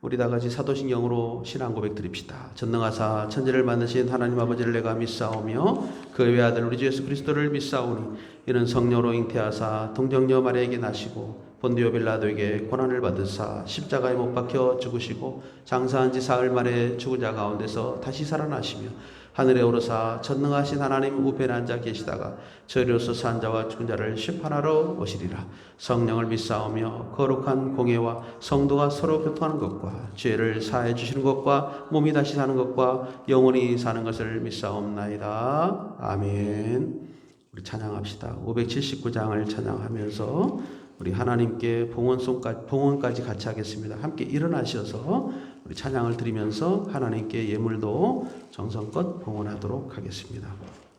우리 다 같이 사도신경으로 신앙 고백 드립시다. 전능하사 천지를 만드신 하나님 아버지를 내가 믿사오며 그 외아들 우리 주 예수 그리스도를 믿사오니 이는 성령으로 잉태하사 동정녀 마리아에게 나시고 본디오 빌라도에게 고난을 받으사 십자가에 못 박혀 죽으시고 장사한 지 사흘 만에 죽은 자 가운데서 다시 살아나시며 하늘에 오르사 전능하신 하나님 우편에 앉아 계시다가 저리로서 산 자와 죽은 자를 심판하러 오시리라. 성령을 믿사오며 거룩한 공예와 성도가 서로 교통하는 것과 죄를 사해 주시는 것과 몸이 다시 사는 것과 영원히 사는 것을 믿사옵나이다. 아멘. 우리 찬양합시다. 579장을 찬양하면서 우리 하나님께 봉헌까지 같이 하겠습니다. 함께 일어나셔서 우리 찬양을 드리면서 하나님께 예물도 정성껏 봉헌하도록 하겠습니다.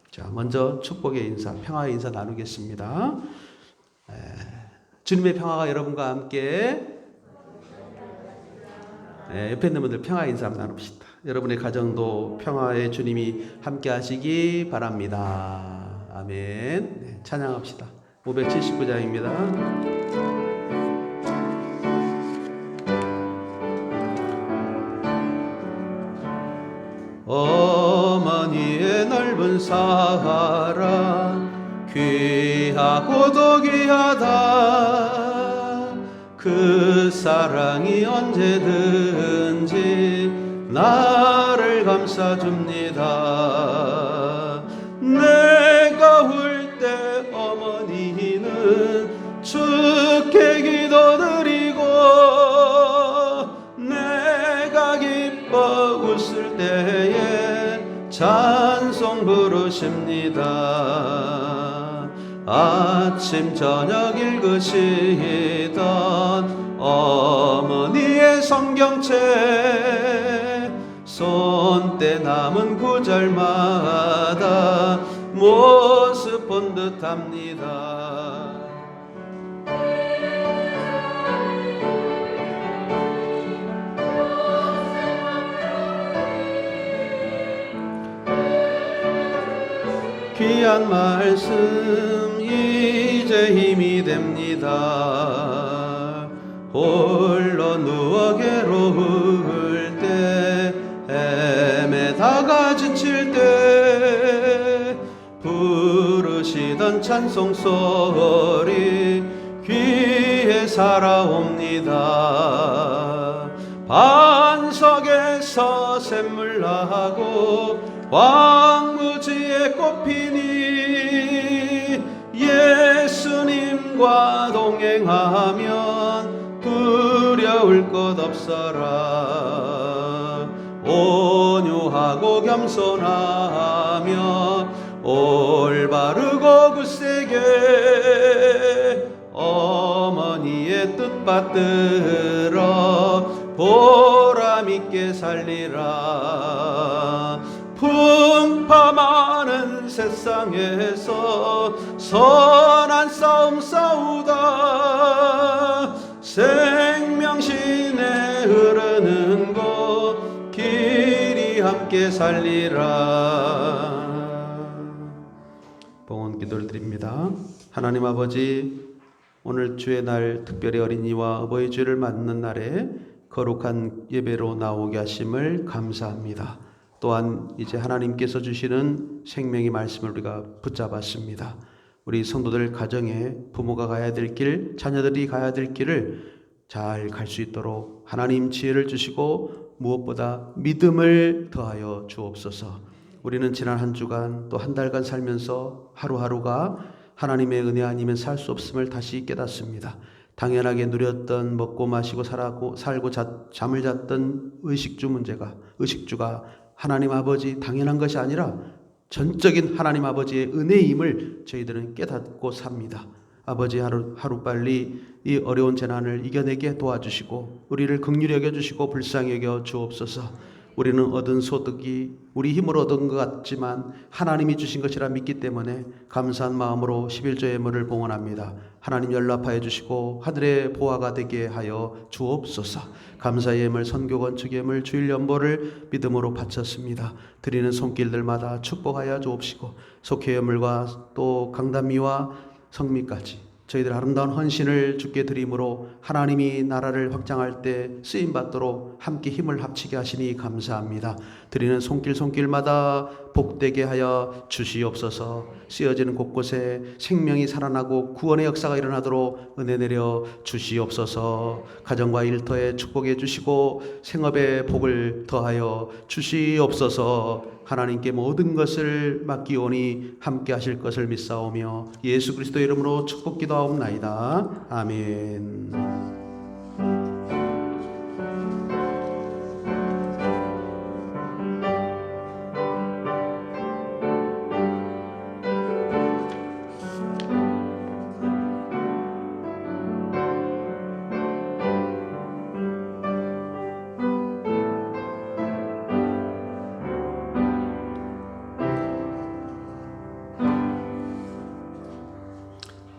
자, 먼저 축복의 인사, 평화의 인사 나누겠습니다. 주님의 평화가 여러분과 함께. 옆에 있는 분들 평화의 인사 한번 나눕시다. 여러분의 가정도 평화의 주님이 함께 하시기 바랍니다. 아멘. 찬양합시다. 579장입니다. 어머니의 입은 사랑 귀하고도 귀하다. 그 사랑이 언제든지 나를 감싸줍니다. 내가 울 때 어머니는 주께 기도드리고, 내가 기뻐 웃을 때에 찬송 부르십니다. 아침 저녁 읽으시던 어머니의 성경책 손때 남은 구절마다 모습 본 듯합니다. 귀한 말씀 이제 힘이 됩니다. 홀로 누워 괴로울 때, 헤매다가 지칠 때 부르시던 찬송 소리 귀에 살아옵니다. 반석에서 샘물 나고 왕무지에 꽃피니 예수님과 동행하면 두려울 것 없어라. 온유하고 겸손하며 올바르고 굳세게 어머니의 뜻 받들어 보람있게 살리라. 풍파 많은 세상에서 선한 싸움 싸우다 생명신에 흐르는 곳 길이 함께 살리라. 봉헌 기도를 드립니다. 하나님 아버지, 오늘 주의 날 특별히 어린이와 어버이 주를 맞는 날에 거룩한 예배로 나오게 하심을 감사합니다. 또한 이제 하나님께서 주시는 생명의 말씀을 우리가 붙잡았습니다. 우리 성도들 가정에 부모가 가야 될 길, 자녀들이 가야 될 길을 잘 갈 수 있도록 하나님 지혜를 주시고 무엇보다 믿음을 더하여 주옵소서. 우리는 지난 한 주간 또 한 달간 살면서 하루하루가 하나님의 은혜 아니면 살 수 없음을 다시 깨닫습니다. 당연하게 누렸던 먹고 마시고 살고 잠을 잤던 의식주가 하나님 아버지 당연한 것이 아니라 전적인 하나님 아버지의 은혜임을 저희들은 깨닫고 삽니다. 아버지 하루빨리 이 어려운 재난을 이겨내게 도와주시고 우리를 긍휼히 여겨주시고 불쌍히 여겨 주옵소서. 우리는 얻은 소득이 우리 힘으로 얻은 것 같지만 하나님이 주신 것이라 믿기 때문에 감사한 마음으로 11조 예물을 봉헌합니다. 하나님 연락하여 주시고 하늘의 보화가 되게 하여 주옵소서. 감사의 예물, 선교 건축 예물, 주일 연보를 믿음으로 바쳤습니다. 드리는 손길들마다 축복하여 주옵시고 속회 예물과 또 강단미와 성미까지 저희들 아름다운 헌신을 주께 드림으로 하나님이 나라를 확장할 때 쓰임받도록 함께 힘을 합치게 하시니 감사합니다. 드리는 손길마다 복되게 하여 주시옵소서. 쓰여지는 곳곳에 생명이 살아나고 구원의 역사가 일어나도록 은혜 내려 주시옵소서. 가정과 일터에 축복해 주시고 생업에 복을 더하여 주시옵소서. 하나님께 모든 것을 맡기오니 함께 하실 것을 믿사오며 예수 그리스도의 이름으로 축복 기도하옵나이다. 아멘.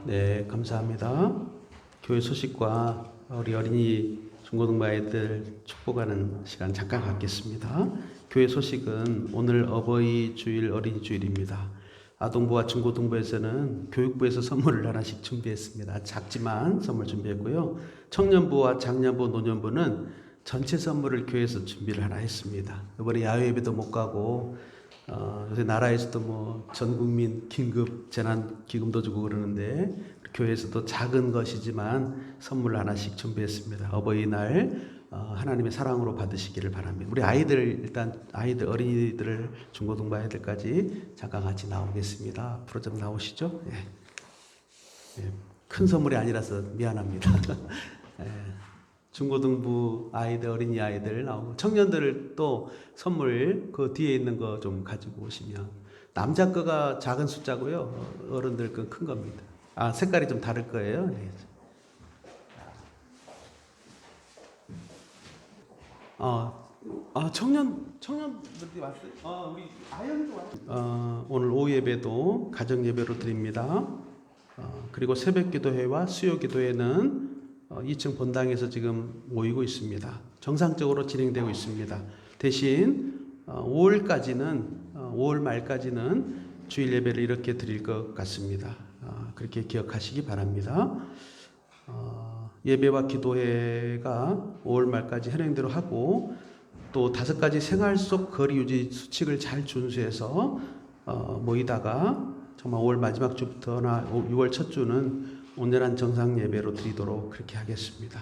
네, 감사합니다. 교회 소식과 우리 어린이 중고등부 아이들 축복하는 시간 잠깐 갖겠습니다. 교회 소식은 오늘 어버이 주일, 어린이 주일입니다. 아동부와 중고등부에서는 교육부에서 선물을 하나씩 준비했습니다. 작지만 선물 준비했고요. 청년부와 장년부, 노년부는 전체 선물을 교회에서 준비를 하나 했습니다. 이번에 야외 예배도 못 가고 요새 나라에서도 뭐 전국민 긴급 재난 기금도 주고 그러는데 교회에서도 작은 것이지만 선물 하나씩 준비했습니다. 어버이날 하나님의 사랑으로 받으시기를 바랍니다. 우리 아이들 일단 아이들 어린이들을 중고등부 아이들까지 잠깐 같이 나오겠습니다. 앞으로 좀 나오시죠. 예. 예. 큰 선물이 아니라서 미안합니다. 예. 중고등부 아이들, 어린이 아이들 나오고 청년들 또 선물 그 뒤에 있는 거 좀 가지고 오시면 남자 거가 작은 숫자고요. 어른들 거 큰 겁니다. 색깔이 좀 다를 거예요. 네. 청년들이 왔어요. 우리 아영이도 왔어요. 오늘 오후 예배도 가정 예배로 드립니다. 그리고 새벽 기도회와 수요 기도회는 2층 본당에서 지금 모이고 있습니다. 정상적으로 진행되고 있습니다. 대신 5월 말까지는 주일 예배를 이렇게 드릴 것 같습니다. 그렇게 기억하시기 바랍니다. 예배와 기도회가 5월 말까지 현행대로 하고 또 5가지 생활 속 거리 유지 수칙을 잘 준수해서 모이다가 정말 5월 마지막 주부터나 6월 첫 주는 온전한 정상 예배로 드리도록 그렇게 하겠습니다.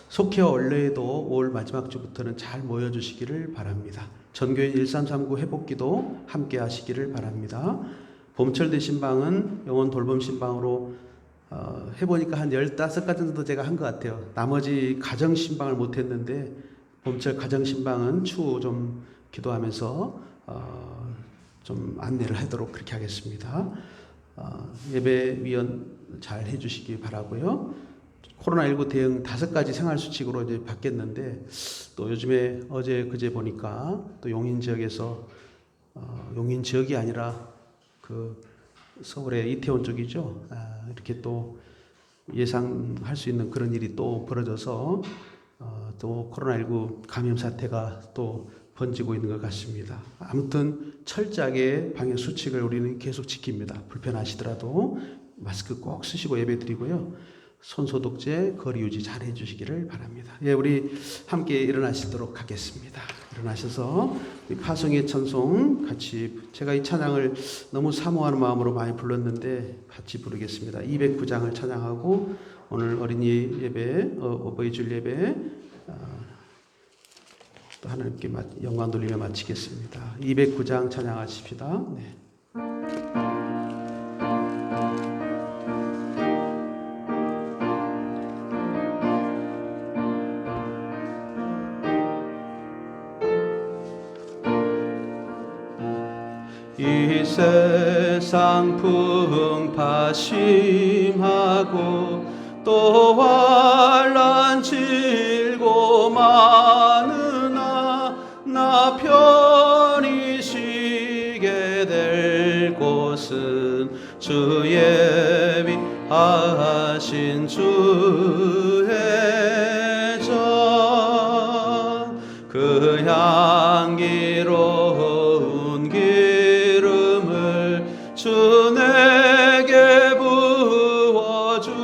속회와 원래에도 5월 마지막 주부터는 잘 모여주시기를 바랍니다. 전교인 1339 회복기도 함께 하시기를 바랍니다. 봄철 대신방은 영혼 돌봄 신방으로 해보니까 한 15가지 정도 제가 한 것 같아요. 나머지 가정 신방을 못했는데 봄철 가정 신방은 추후 좀 기도하면서 좀 안내를 하도록 그렇게 하겠습니다. 예배 위원 잘 해주시기 바라고요. 코로나19 대응 5가지 생활수칙으로 이제 바뀌었는데 또 요즘에 어제 그제 보니까 또 용인 지역에서 용인 지역이 아니라 그 서울의 이태원 쪽이죠. 이렇게 또 예상할 수 있는 그런 일이 또 벌어져서 또 코로나19 감염 사태가 또 번지고 있는 것 같습니다. 아무튼 철저하게 방역 수칙을 우리는 계속 지킵니다. 불편하시더라도 마스크 꼭 쓰시고 예배 드리고요. 손소독제, 거리 유지 잘 해주시기를 바랍니다. 예, 우리 함께 일어나시도록 하겠습니다. 일어나셔서 파송의 찬송 같이 제가 이 찬양을 너무 사모하는 마음으로 많이 불렀는데 같이 부르겠습니다. 209장을 찬양하고 오늘 어린이 예배, 어버이 줄 예배 또 하나님께 영광 돌리며 마치겠습니다. 209장 찬양하십시다. 네. 이 세상 풍파 심하고 또 환난 질고 많으나 나 편히 쉬게 될 곳은 주의 위하신 주의 전 그 향기로운 기름을 주 내게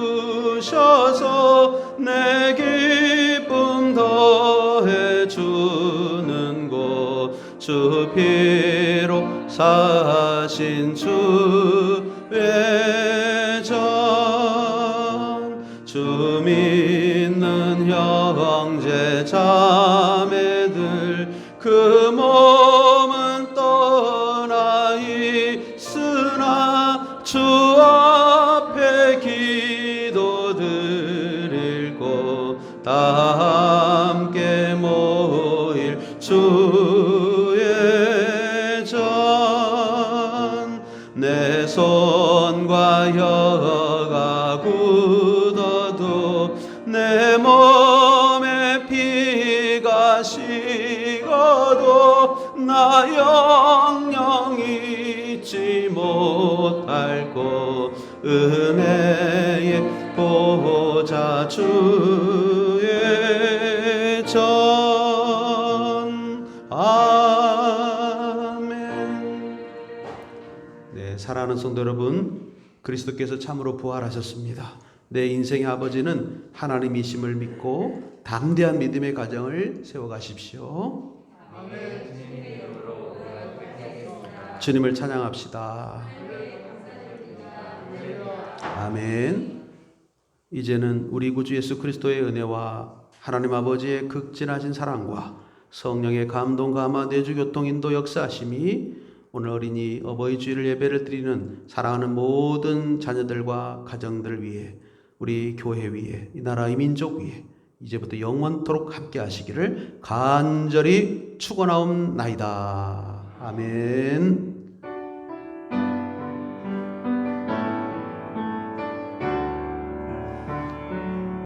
부어주셔서 내 기쁨 더해주는 곳 주 피로 사신 주의 전 주 믿는 형제 자매들 그 몸은 떠나 있으나 주 앞에 기도 드릴 곳 다 함께 모일 주의 전 내 손과 혀가 굳어도 내 몸에 피가 식어도 나 영영 잊지 못할 곳 은혜의 보좌 주의 전 아멘. 네, 사랑하는 성도 여러분, 그리스도께서 참으로 부활하셨습니다. 내 인생의 아버지는 하나님이심을 믿고 담대한 믿음의 가정을 세워가십시오. 주님을 찬양합시다. 아멘. 이제는 우리 구주 예수 그리스도의 은혜와 하나님 아버지의 극진하신 사랑과 성령의 감동과 아마 내주 교통 인도 역사하심이 오늘 어린이 어버이 주일 예배를 드리는 사랑하는 모든 자녀들과 가정들 위해, 우리 교회 위에, 이 나라 이 민족 위에 이제부터 영원토록 함께 하시기를 간절히 축원하옵나이다. 아멘.